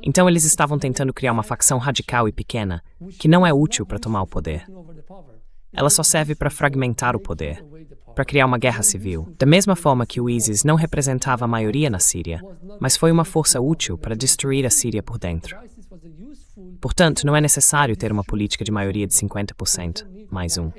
Então eles estavam tentando criar uma facção radical e pequena, que não é útil para tomar o poder. Ela só serve para fragmentar o poder, para criar uma guerra civil, da mesma forma que o ISIS não representava a maioria na Síria, mas foi uma força útil para destruir a Síria por dentro. Portanto, não é necessário ter uma política de maioria de 50%, mais um.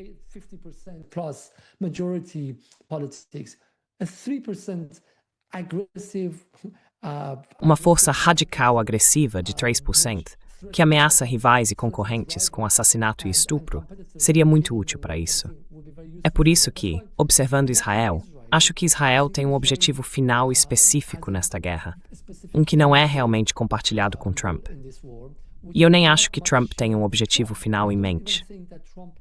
Uma força radical agressiva de 3%, que ameaça rivais e concorrentes com assassinato e estupro, seria muito útil para isso. É por isso que, observando Israel, acho que Israel tem um objetivo final específico nesta guerra, um que não é realmente compartilhado com Trump. E eu nem acho que Trump tenha um objetivo final em mente.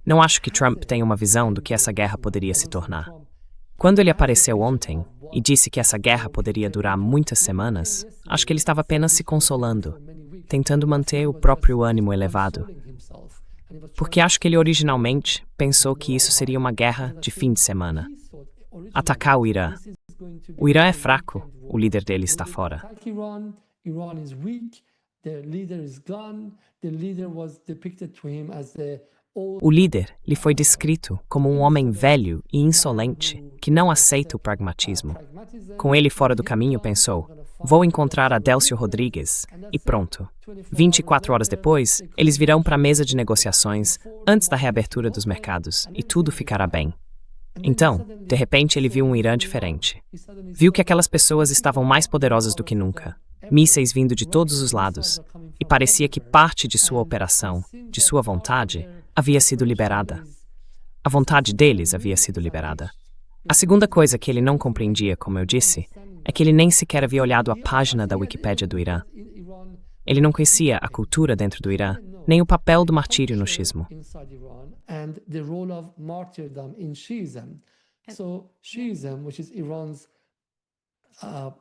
Não acho que Trump tenha uma visão do que essa guerra poderia se tornar. Quando ele apareceu ontem e disse que essa guerra poderia durar muitas semanas, acho que ele estava apenas se consolando, tentando manter o próprio ânimo elevado. Porque acho que ele originalmente pensou que isso seria uma guerra de fim de semana. atacar o Irã. O Irã é fraco, o líder dele está fora. O líder lhe foi descrito como um homem velho e insolente que não aceita o pragmatismo. Com ele fora do caminho, pensou, vou encontrar Adélcio Rodrigues e pronto. 24 horas depois, eles virão para a mesa de negociações antes da reabertura dos mercados e tudo ficará bem. Então, de repente, ele viu um Irã diferente. Viu que aquelas pessoas estavam mais poderosas do que nunca. Mísseis vindo de todos os lados. E parecia que parte de sua operação, de sua vontade, havia sido liberada. A vontade deles havia sido liberada. A segunda coisa que ele não compreendia, como eu disse, é que ele nem sequer havia olhado a página da Wikipédia do Irã. Ele não conhecia a cultura dentro do Irã, nem o papel do martírio no xismo.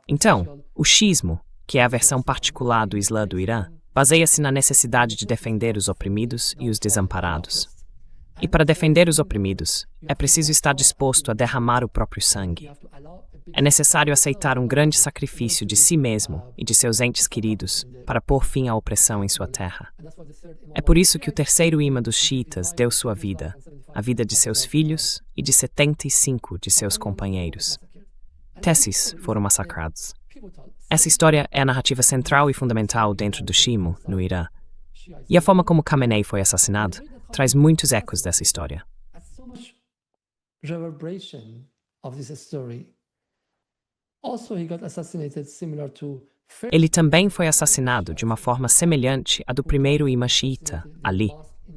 Então, o xismo, que é a versão particular do Islã do Irã, baseia-se na necessidade de defender os oprimidos e os desamparados. E para defender os oprimidos, é preciso estar disposto a derramar o próprio sangue. É necessário aceitar um grande sacrifício de si mesmo e de seus entes queridos para pôr fim à opressão em sua terra. É por isso que o terceiro imã dos xiitas deu sua vida, a vida de seus filhos e de 75 de seus companheiros. Tessis foram massacrados. Essa história é a narrativa central e fundamental dentro do Shimo, no Irã. E a forma como Khamenei foi assassinado traz muitos ecos dessa história. Ele também foi assassinado de uma forma semelhante à do primeiro imã xiita, Ali,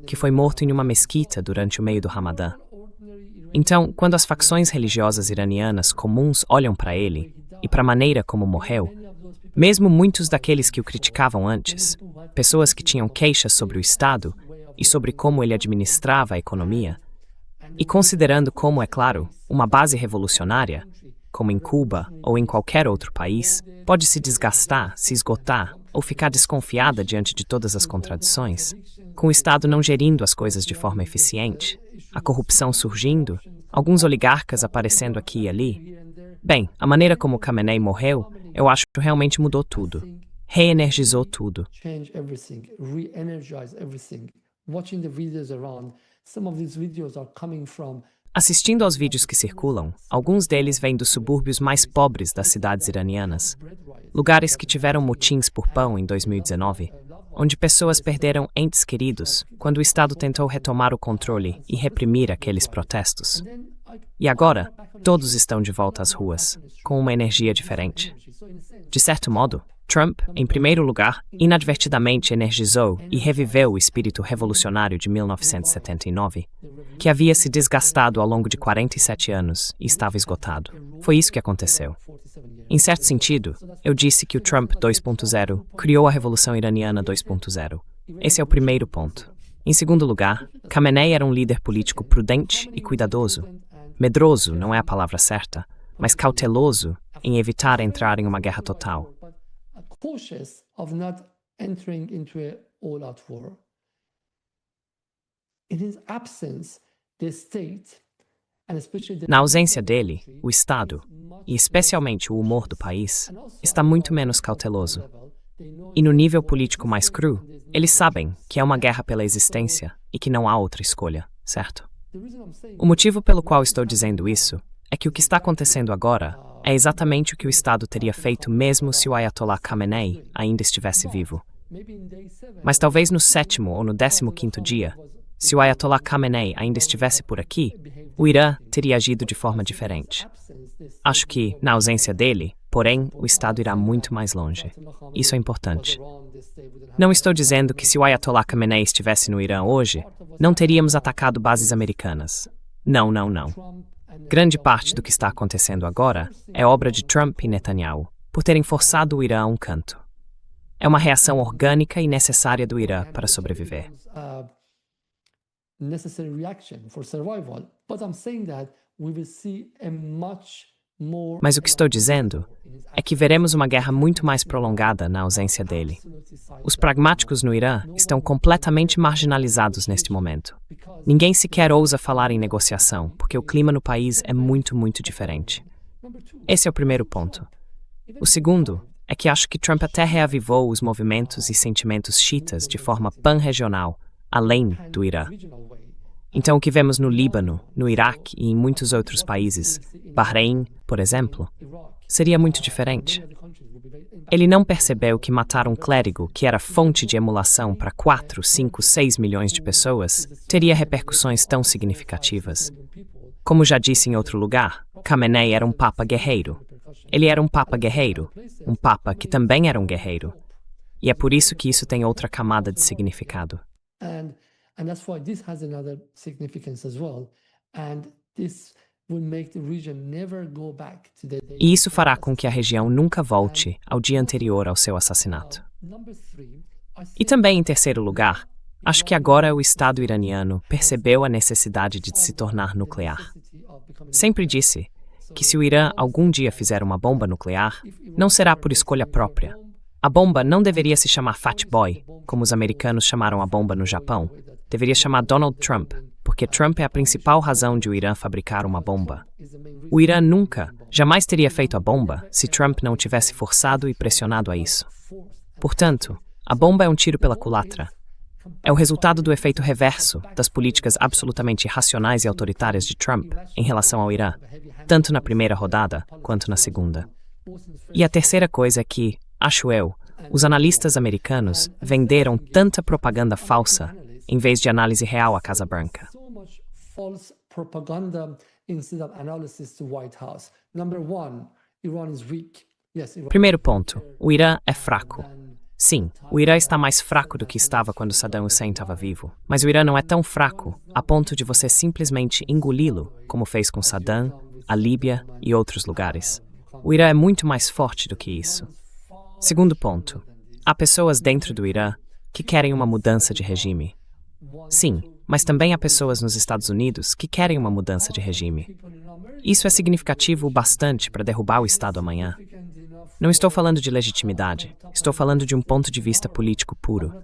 que foi morto em uma mesquita durante o meio do Ramadã. Então, quando as facções religiosas iranianas comuns olham para ele e para a maneira como morreu, mesmo muitos daqueles que o criticavam antes, pessoas que tinham queixas sobre o Estado e sobre como ele administrava a economia, e considerando como, é claro, uma base revolucionária, como em Cuba ou em qualquer outro país, pode se desgastar, se esgotar ou ficar desconfiada diante de todas as contradições, com o Estado não gerindo as coisas de forma eficiente, a corrupção surgindo, alguns oligarcas aparecendo aqui e ali. Bem, a maneira como Khamenei morreu, eu acho que realmente mudou tudo. Reenergizou tudo. Assistindo aos vídeos que circulam, alguns deles vêm dos subúrbios mais pobres das cidades iranianas, lugares que tiveram motins por pão em 2019, onde pessoas perderam entes queridos quando o Estado tentou retomar o controle e reprimir aqueles protestos. E agora, todos estão de volta às ruas, com uma energia diferente. De certo modo, Trump, em primeiro lugar, inadvertidamente energizou e reviveu o espírito revolucionário de 1979, que havia se desgastado ao longo de 47 anos e estava esgotado. Foi isso que aconteceu. Em certo sentido, eu disse que o Trump 2.0 criou a Revolução Iraniana 2.0. Esse é o primeiro ponto. Em segundo lugar, Khamenei era um líder político prudente e cuidadoso. Medroso não é a palavra certa, mas cauteloso em evitar entrar em uma guerra total. Cautious of not entering into an all-out war. In his absence, the state, and especially the... Na ausência dele, o Estado, e especialmente o humor do país, está muito menos cauteloso. E no nível político mais cru, eles sabem que é uma guerra pela existência e que não há outra escolha, certo? O motivo pelo qual estou dizendo isso é que o que está acontecendo agora é exatamente o que o Estado teria feito mesmo se o Ayatollah Khamenei ainda estivesse vivo. Mas talvez no 7º ou no 15º dia, se o Ayatollah Khamenei ainda estivesse por aqui, o Irã teria agido de forma diferente. Acho que, na ausência dele, porém, o Estado irá muito mais longe. Isso é importante. Não estou dizendo que se o Ayatollah Khamenei estivesse no Irã hoje, não teríamos atacado bases americanas. Não, não, não. Grande parte do que está acontecendo agora é obra de Trump e Netanyahu, por terem forçado o Irã a um canto. É uma reação orgânica e necessária do Irã para sobreviver. Mas o que estou dizendo é que veremos uma guerra muito mais prolongada na ausência dele. Os pragmáticos no Irã estão completamente marginalizados neste momento. Ninguém sequer ousa falar em negociação, porque o clima no país é muito, muito diferente. Esse é o primeiro ponto. O segundo é que acho que Trump até reavivou os movimentos e sentimentos xiitas de forma pan-regional, além do Irã. Então, o que vemos no Líbano, no Iraque e em muitos outros países, Bahrein, por exemplo, seria muito diferente. Ele não percebeu que matar um clérigo que era fonte de emulação para 4, 5, 6 milhões de pessoas teria repercussões tão significativas. Como já disse em outro lugar, Khamenei era um papa guerreiro. Ele era um papa guerreiro, um papa que também era um guerreiro. E é por isso que isso tem outra camada de significado. And that's why this has another significance as well. And this will make the region never go back to the day. E isso fará com que a região nunca volte ao dia anterior ao seu assassinato. E também, em terceiro lugar, acho que agora o Estado iraniano percebeu a necessidade de se tornar nuclear. Sempre disse que se o Irã algum dia fizer uma bomba nuclear, não será por escolha própria. A bomba não deveria se chamar Fat Boy, como os americanos chamaram a bomba no Japão. Deveria chamar Donald Trump, porque Trump é a principal razão de o Irã fabricar uma bomba. O Irã nunca, jamais teria feito a bomba se Trump não tivesse forçado e pressionado a isso. Portanto, a bomba é um tiro pela culatra. É o resultado do efeito reverso das políticas absolutamente irracionais e autoritárias de Trump em relação ao Irã, tanto na primeira rodada quanto na segunda. E a terceira coisa é que, acho eu, os analistas americanos venderam tanta propaganda falsa em vez de análise real à Casa Branca. Primeiro ponto, o Irã é fraco. Sim, o Irã está mais fraco do que estava quando Saddam Hussein estava vivo. Mas o Irã não é tão fraco a ponto de você simplesmente engoli-lo, como fez com Saddam, a Líbia e outros lugares. O Irã é muito mais forte do que isso. Segundo ponto, há pessoas dentro do Irã que querem uma mudança de regime. Sim, mas também há pessoas nos Estados Unidos que querem uma mudança de regime. Isso é significativo o bastante para derrubar o Estado amanhã. Não estou falando de legitimidade, estou falando de um ponto de vista político puro.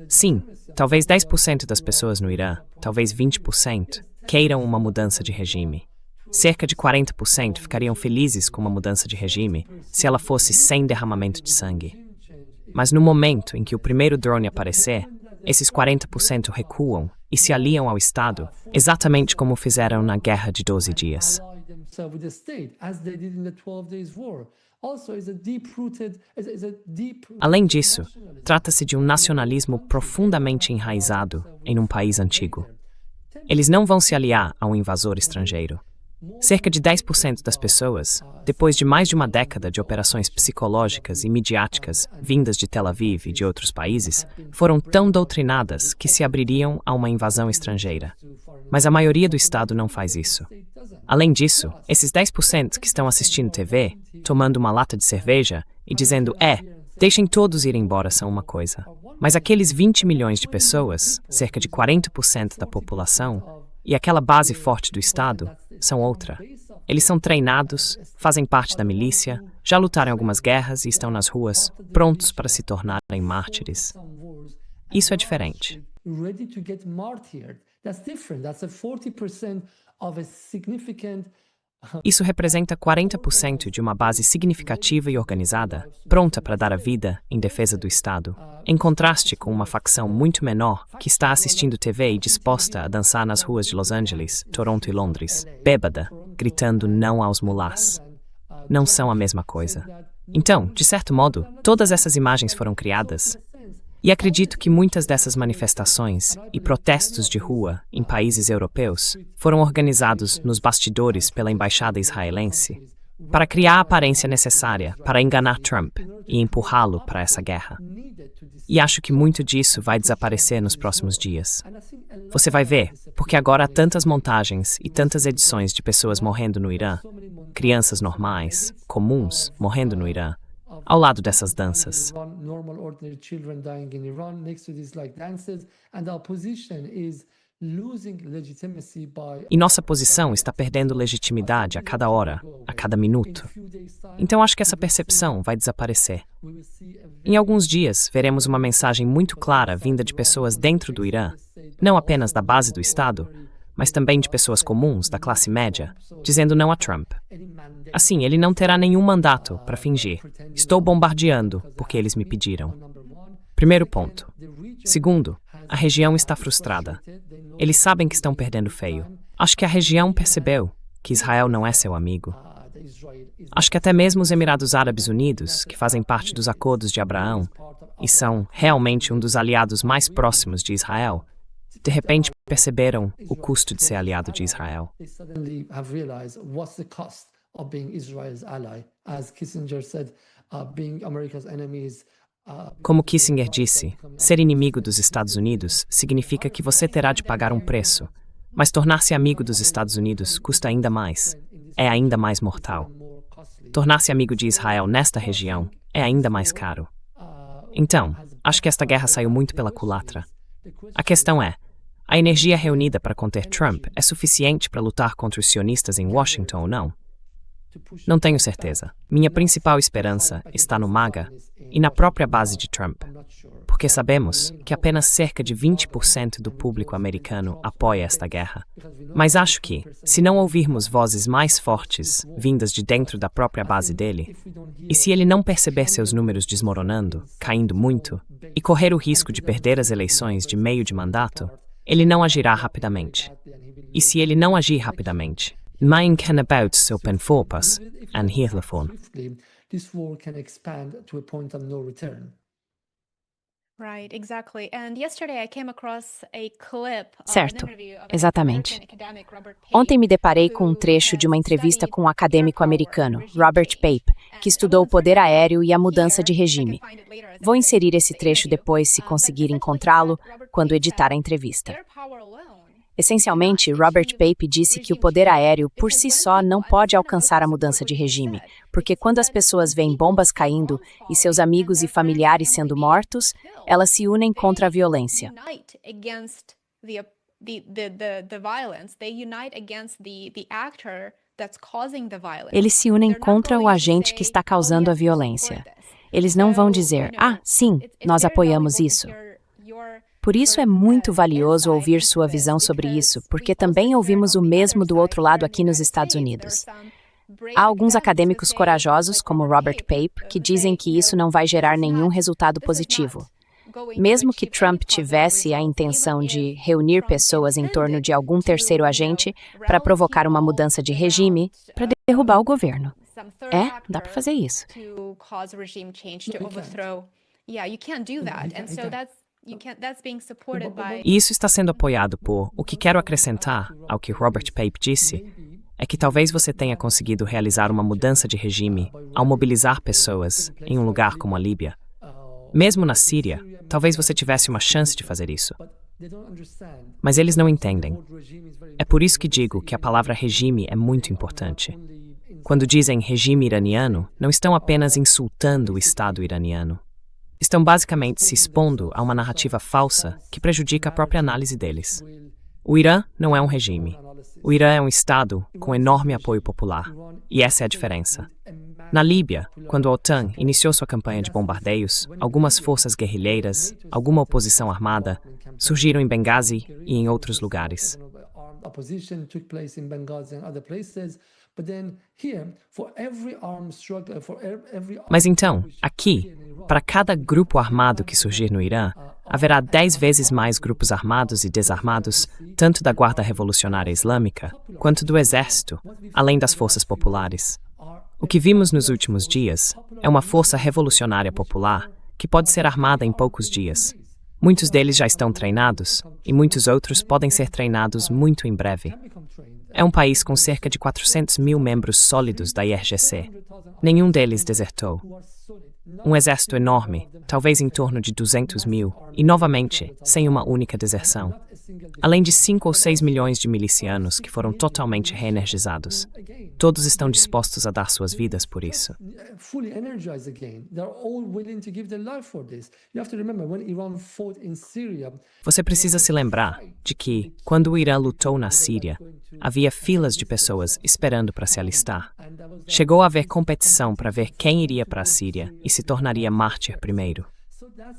Sim, talvez 10% das pessoas no Irã, talvez 20%, queiram uma mudança de regime. Cerca de 40% ficariam felizes com uma mudança de regime se ela fosse sem derramamento de sangue. Mas no momento em que o primeiro drone aparecer, esses 40% recuam e se aliam ao Estado, exatamente como fizeram na Guerra de 12 Dias. Além disso, trata-se de um nacionalismo profundamente enraizado em um país antigo. Eles não vão se aliar a um invasor estrangeiro. Cerca de 10% das pessoas, depois de mais de uma década de operações psicológicas e midiáticas vindas de Tel Aviv e de outros países, foram tão doutrinadas que se abririam a uma invasão estrangeira. Mas a maioria do Estado não faz isso. Além disso, esses 10% que estão assistindo TV, tomando uma lata de cerveja e dizendo deixem todos ir embora são uma coisa. Mas aqueles 20 milhões de pessoas, cerca de 40% da população, e aquela base forte do Estado são outra. Eles são treinados, fazem parte da milícia, já lutaram em algumas guerras e estão nas ruas, prontos para se tornarem mártires. Isso é diferente. Isso representa 40% de uma base significativa e organizada, pronta para dar a vida em defesa do Estado, em contraste com uma facção muito menor que está assistindo TV e disposta a dançar nas ruas de Los Angeles, Toronto e Londres, bêbada, gritando não aos mulás. Não são a mesma coisa. Então, de certo modo, todas essas imagens foram criadas. E acredito que muitas dessas manifestações e protestos de rua em países europeus foram organizados nos bastidores pela embaixada israelense para criar a aparência necessária para enganar Trump e empurrá-lo para essa guerra. E acho que muito disso vai desaparecer nos próximos dias. Você vai ver, porque agora há tantas montagens e tantas edições de pessoas morrendo no Irã, crianças normais, comuns, morrendo no Irã, ao lado dessas danças. E nossa posição está perdendo legitimidade a cada hora, a cada minuto. Então acho que essa percepção vai desaparecer. Em alguns dias, veremos uma mensagem muito clara vinda de pessoas dentro do Irã, não apenas da base do Estado, mas também de pessoas comuns, da classe média, dizendo não a Trump. Assim, ele não terá nenhum mandato para fingir: estou bombardeando porque eles me pediram. Primeiro ponto. Segundo, a região está frustrada. Eles sabem que estão perdendo feio. Acho que a região percebeu que Israel não é seu amigo. Acho que até mesmo os Emirados Árabes Unidos, que fazem parte dos Acordos de Abraão e são realmente um dos aliados mais próximos de Israel, de repente perceberam o custo de ser aliado de Israel. Como Kissinger disse, ser inimigo dos Estados Unidos significa que você terá de pagar um preço, mas tornar-se amigo dos Estados Unidos custa ainda mais, é ainda mais mortal. Tornar-se amigo de Israel nesta região é ainda mais caro. Então, acho que esta guerra saiu muito pela culatra. A questão é, a energia reunida para conter Trump é suficiente para lutar contra os sionistas em Washington ou não? Não tenho certeza. Minha principal esperança está no MAGA e na própria base de Trump, porque sabemos que apenas cerca de 20% do público americano apoia esta guerra. Mas acho que, se não ouvirmos vozes mais fortes vindas de dentro da própria base dele, e se ele não perceber seus números desmoronando, caindo muito, e correr o risco de perder as eleições de meio de mandato, ele não agirá rapidamente. E se ele não agir rapidamente, Mein kan about so pen forpas, and hierlefon. Right, exactly. And yesterday I came across a clip of Certo, an interview of an exatamente. American academic, Robert Pape, Ontem me deparei com um trecho de uma entrevista com um acadêmico americano, Robert Pape, que estudou o poder aéreo e a mudança de regime. Vou inserir esse trecho depois, se conseguir encontrá-lo, quando editar a entrevista. Essencialmente, Robert Pape disse que o poder aéreo por si só não pode alcançar a mudança de regime, porque quando as pessoas veem bombas caindo e seus amigos e familiares sendo mortos, elas se unem contra a violência. Eles se unem contra o agente que está causando a violência. Eles não vão dizer, sim, nós apoiamos isso. Por isso é muito valioso ouvir sua visão sobre isso, porque também ouvimos o mesmo do outro lado aqui nos Estados Unidos. Há alguns acadêmicos corajosos, como Robert Pape, que dizem que isso não vai gerar nenhum resultado positivo. Mesmo que Trump tivesse a intenção de reunir pessoas em torno de algum terceiro agente para provocar uma mudança de regime, para derrubar o governo. Dá para fazer isso. E isso está sendo apoiado por, o que quero acrescentar ao que Robert Pape disse, é que talvez você tenha conseguido realizar uma mudança de regime ao mobilizar pessoas em um lugar como a Líbia. Mesmo na Síria, talvez você tivesse uma chance de fazer isso. Mas eles não entendem. É por isso que digo que a palavra regime é muito importante. Quando dizem regime iraniano, não estão apenas insultando o Estado iraniano. Estão basicamente se expondo a uma narrativa falsa que prejudica a própria análise deles. O Irã não é um regime. O Irã é um Estado com enorme apoio popular. E essa é a diferença. Na Líbia, quando a OTAN iniciou sua campanha de bombardeios, algumas forças guerrilheiras, alguma oposição armada, surgiram em Benghazi e em outros lugares. Mas então, aqui, para cada grupo armado que surgir no Irã, haverá 10 vezes mais grupos armados e desarmados, tanto da Guarda Revolucionária Islâmica, quanto do Exército, além das forças populares. O que vimos nos últimos dias é uma força revolucionária popular que pode ser armada em poucos dias. Muitos deles já estão treinados, e muitos outros podem ser treinados muito em breve. É um país com cerca de 400 mil membros sólidos da IRGC. Nenhum deles desertou. Um exército enorme, talvez em torno de 200 mil, e novamente, sem uma única deserção. Além de 5 ou 6 milhões de milicianos que foram totalmente reenergizados. Todos estão dispostos a dar suas vidas por isso. Você precisa se lembrar de que, quando o Irã lutou na Síria, havia filas de pessoas esperando para se alistar. Chegou a haver competição para ver quem iria para a Síria e se tornaria mártir primeiro.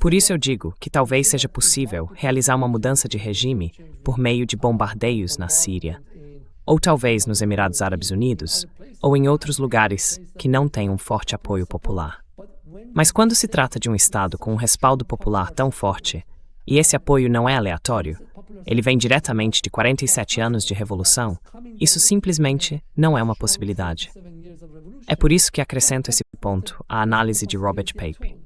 Por isso eu digo que talvez seja possível realizar uma mudança de regime por meio de bombardeios na Síria, ou talvez nos Emirados Árabes Unidos, ou em outros lugares que não têm um forte apoio popular. Mas quando se trata de um Estado com um respaldo popular tão forte, e esse apoio não é aleatório, ele vem diretamente de 47 anos de revolução, isso simplesmente não é uma possibilidade. É por isso que acrescento esse ponto à análise de Robert Pape.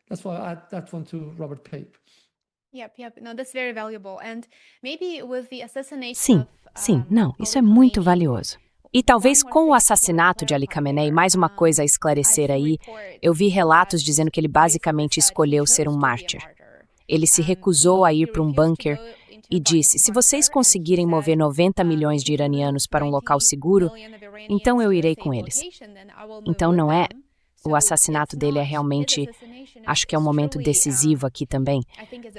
That's why I add that one to Robert Pape. Yep. No, that's very valuable. And maybe with the assassination Sim, sim, não, isso é muito valioso. E talvez com o assassinato de Ali Khamenei, mais uma coisa a esclarecer aí, eu vi relatos dizendo que ele basicamente escolheu ser um mártir. Ele se recusou a ir para um bunker e disse, se vocês conseguirem mover 90 milhões de iranianos para um local seguro, então eu irei com eles. Então não é... O assassinato dele é realmente, acho que é um momento decisivo aqui também,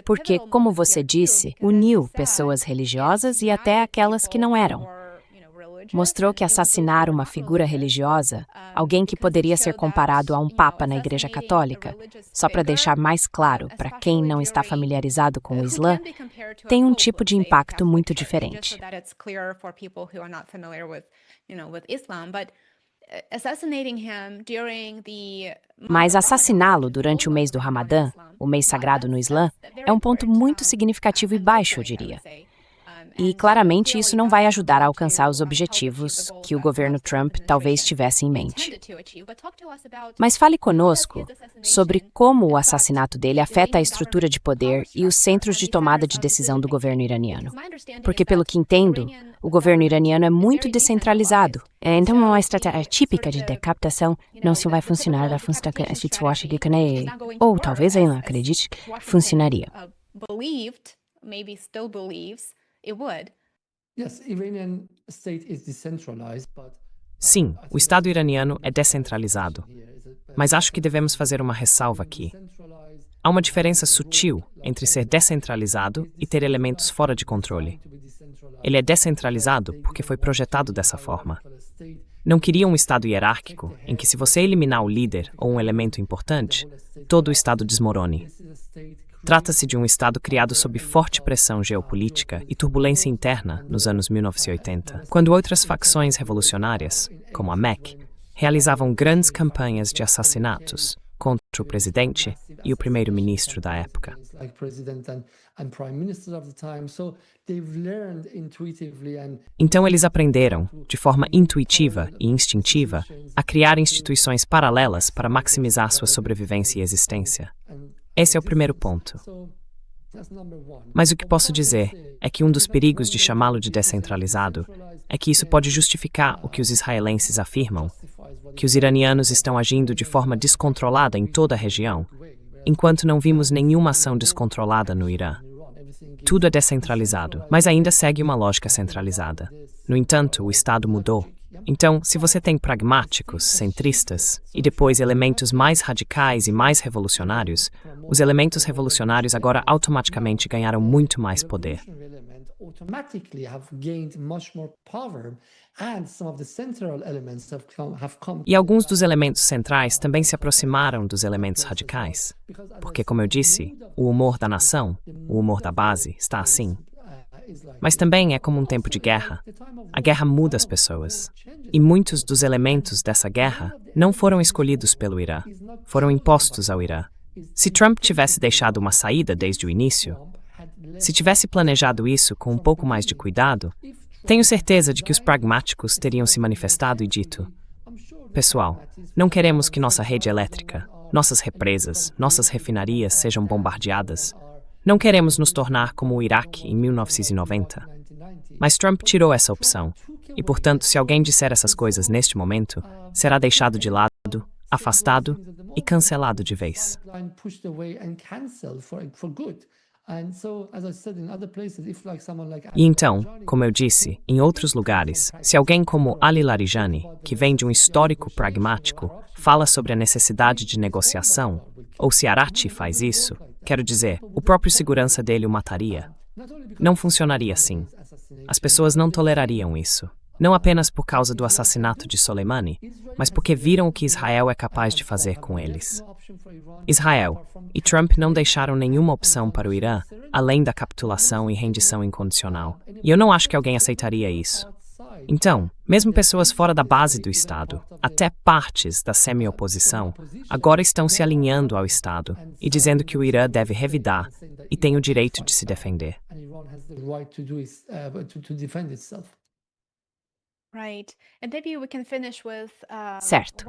porque, como você disse, uniu pessoas religiosas e até aquelas que não eram. Mostrou que assassinar uma figura religiosa, alguém que poderia ser comparado a um papa na Igreja Católica, só para deixar mais claro para quem não está familiarizado com o Islã, tem um tipo de impacto muito diferente. Mas assassiná-lo durante o mês do Ramadã, o mês sagrado no Islã, é um ponto muito significativo e baixo, eu diria. E claramente isso não vai ajudar a alcançar os objetivos que o governo Trump talvez tivesse em mente. Mas fale conosco sobre como o assassinato dele afeta a estrutura de poder e os centros de tomada de decisão do governo iraniano. Porque, pelo que entendo, o governo iraniano é muito descentralizado. Então, uma estratégia típica de decapitação não se vai funcionar da função que a gente acha que ou talvez eu não acredite, funcionaria. Sim, o Estado iraniano é descentralizado, mas acho que devemos fazer uma ressalva aqui. Há uma diferença sutil entre ser descentralizado e ter elementos fora de controle. Ele é descentralizado porque foi projetado dessa forma. Não queria um Estado hierárquico em que, se você eliminar o líder ou um elemento importante, todo o Estado desmorone. Trata-se de um Estado criado sob forte pressão geopolítica e turbulência interna nos anos 1980, quando outras facções revolucionárias, como a MEK, realizavam grandes campanhas de assassinatos contra o presidente e o primeiro-ministro da época. Então eles aprenderam, de forma intuitiva e instintiva, a criar instituições paralelas para maximizar sua sobrevivência e existência. Esse é o primeiro ponto. Mas o que posso dizer é que um dos perigos de chamá-lo de descentralizado é que isso pode justificar o que os israelenses afirmam, que os iranianos estão agindo de forma descontrolada em toda a região, enquanto não vimos nenhuma ação descontrolada no Irã. Tudo é descentralizado, mas ainda segue uma lógica centralizada. No entanto, o Estado mudou. Então, se você tem pragmáticos, centristas, e depois elementos mais radicais e mais revolucionários, os elementos revolucionários agora automaticamente ganharam muito mais poder. E alguns dos elementos centrais também se aproximaram dos elementos radicais. Porque, como eu disse, o humor da nação, o humor da base, está assim. Mas também é como um tempo de guerra. A guerra muda as pessoas. E muitos dos elementos dessa guerra não foram escolhidos pelo Irã, foram impostos ao Irã. Se Trump tivesse deixado uma saída desde o início, se tivesse planejado isso com um pouco mais de cuidado, tenho certeza de que os pragmáticos teriam se manifestado e dito: pessoal, não queremos que nossa rede elétrica, nossas represas, nossas refinarias sejam bombardeadas. Não queremos nos tornar como o Iraque em 1990. Mas Trump tirou essa opção, e, portanto, se alguém disser essas coisas neste momento, será deixado de lado, afastado e cancelado de vez. E então, como eu disse, em outros lugares, se alguém como Ali Larijani, que vem de um histórico pragmático, fala sobre a necessidade de negociação, ou se Arati faz isso, quero dizer, o próprio segurança dele o mataria. Não funcionaria assim. As pessoas não tolerariam isso. não apenas por causa do assassinato de Soleimani, mas porque viram o que Israel é capaz de fazer com eles. Israel e Trump não deixaram nenhuma opção para o Irã, além da capitulação e rendição incondicional. E eu não acho que alguém aceitaria isso. Então, mesmo pessoas fora da base do Estado, até partes da semi-oposição, agora estão se alinhando ao Estado e dizendo que o Irã deve revidar e tem o direito de se defender. Certo.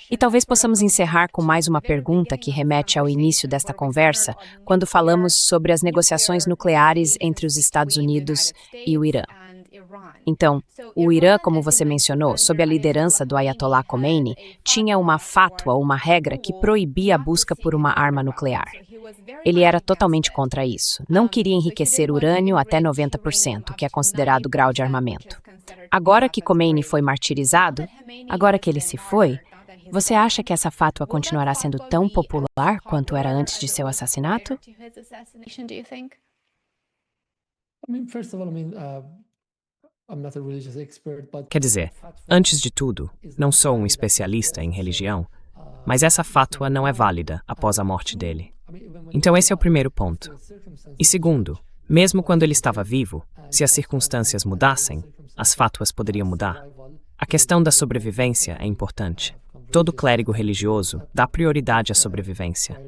E talvez possamos encerrar com mais uma pergunta que remete ao início desta conversa, quando falamos sobre as negociações nucleares entre os Estados Unidos e o Irã. Então, o Irã, como você mencionou, sob a liderança do Ayatollah Khomeini, tinha uma fátua, uma regra que proibia a busca por uma arma nuclear. Ele era totalmente contra isso. Não queria enriquecer urânio até 90%, que é considerado grau de armamento. Agora que Khomeini foi martirizado, agora que ele se foi, você acha que essa fátua continuará sendo tão popular quanto era antes de seu assassinato? Quer dizer, antes de tudo, não sou um especialista em religião, mas essa fátua não é válida após a morte dele. Então esse é o primeiro ponto. E segundo, mesmo quando ele estava vivo, se as circunstâncias mudassem, as fátuas poderiam mudar. A questão da sobrevivência é importante. Todo clérigo religioso dá prioridade à sobrevivência.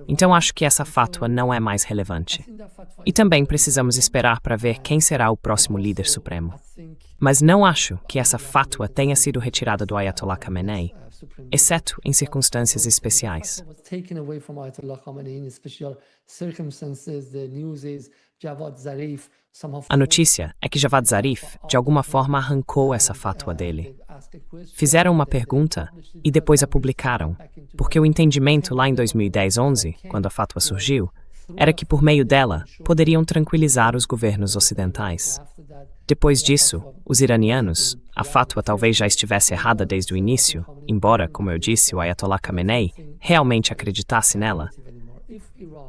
Então acho que essa fátua não é mais relevante. E também precisamos esperar para ver quem será o próximo líder supremo. Mas não acho que essa fátua tenha sido retirada do Ayatollah Khamenei, exceto em circunstâncias especiais. A notícia é que Javad Zarif, de alguma forma, arrancou essa fátua dele. Fizeram uma pergunta e depois a publicaram, porque o entendimento lá em 2010-11, quando a fátua surgiu, era que por meio dela poderiam tranquilizar os governos ocidentais. Depois disso, os iranianos, a fátua talvez já estivesse errada desde o início, embora, como eu disse, o Ayatollah Khamenei realmente acreditasse nela.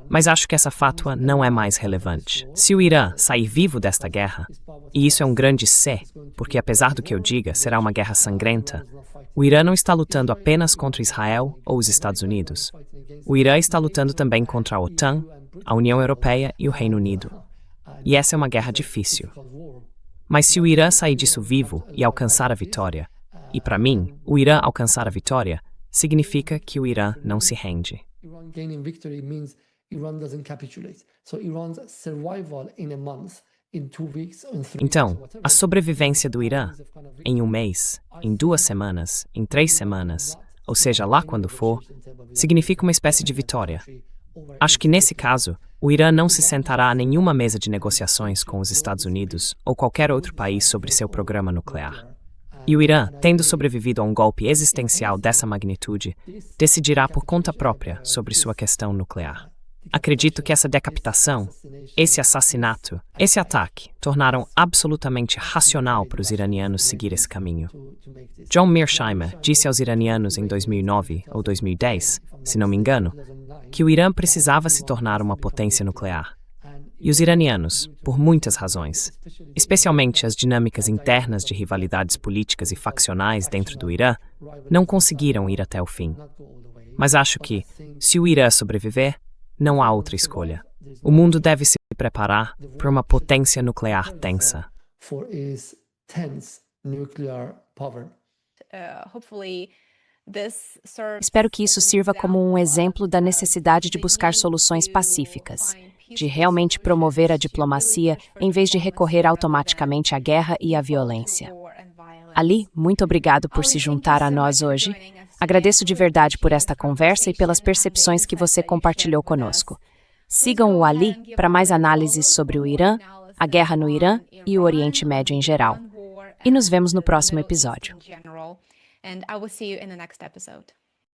Mas acho que essa fátua não é mais relevante. Se o Irã sair vivo desta guerra, e isso é um grande se, porque apesar do que eu diga, será uma guerra sangrenta, o Irã não está lutando apenas contra Israel ou os Estados Unidos. O Irã está lutando também contra a OTAN, a União Europeia e o Reino Unido. E essa é uma guerra difícil. Mas se o Irã sair disso vivo e alcançar a vitória, e para mim, o Irã alcançar a vitória, significa que o Irã não se rende. Então, a sobrevivência do Irã, em um mês, em 2 semanas, em 3 semanas, ou seja, lá quando for, significa uma espécie de vitória. Acho que nesse caso, o Irã não se sentará a nenhuma mesa de negociações com os Estados Unidos ou qualquer outro país sobre seu programa nuclear. E o Irã, tendo sobrevivido a um golpe existencial dessa magnitude, decidirá por conta própria sobre sua questão nuclear. Acredito que essa decapitação, esse assassinato, esse ataque, tornaram absolutamente racional para os iranianos seguir esse caminho. John Mearsheimer disse aos iranianos em 2009 ou 2010, se não me engano, que o Irã precisava se tornar uma potência nuclear. E os iranianos, por muitas razões, especialmente as dinâmicas internas de rivalidades políticas e faccionais dentro do Irã, não conseguiram ir até o fim. Mas acho que, se o Irã sobreviver, não há outra escolha. O mundo deve se preparar para uma potência nuclear tensa. Espero que isso sirva como um exemplo da necessidade de buscar soluções pacíficas, de realmente promover a diplomacia em vez de recorrer automaticamente à guerra e à violência. Ali, muito obrigado por se juntar a nós hoje. Agradeço de verdade por esta conversa e pelas percepções que você compartilhou conosco. Sigam o Ali para mais análises sobre o Irã, a guerra no Irã e o Oriente Médio em geral. E nos vemos no próximo episódio. And I will see you in the next episode.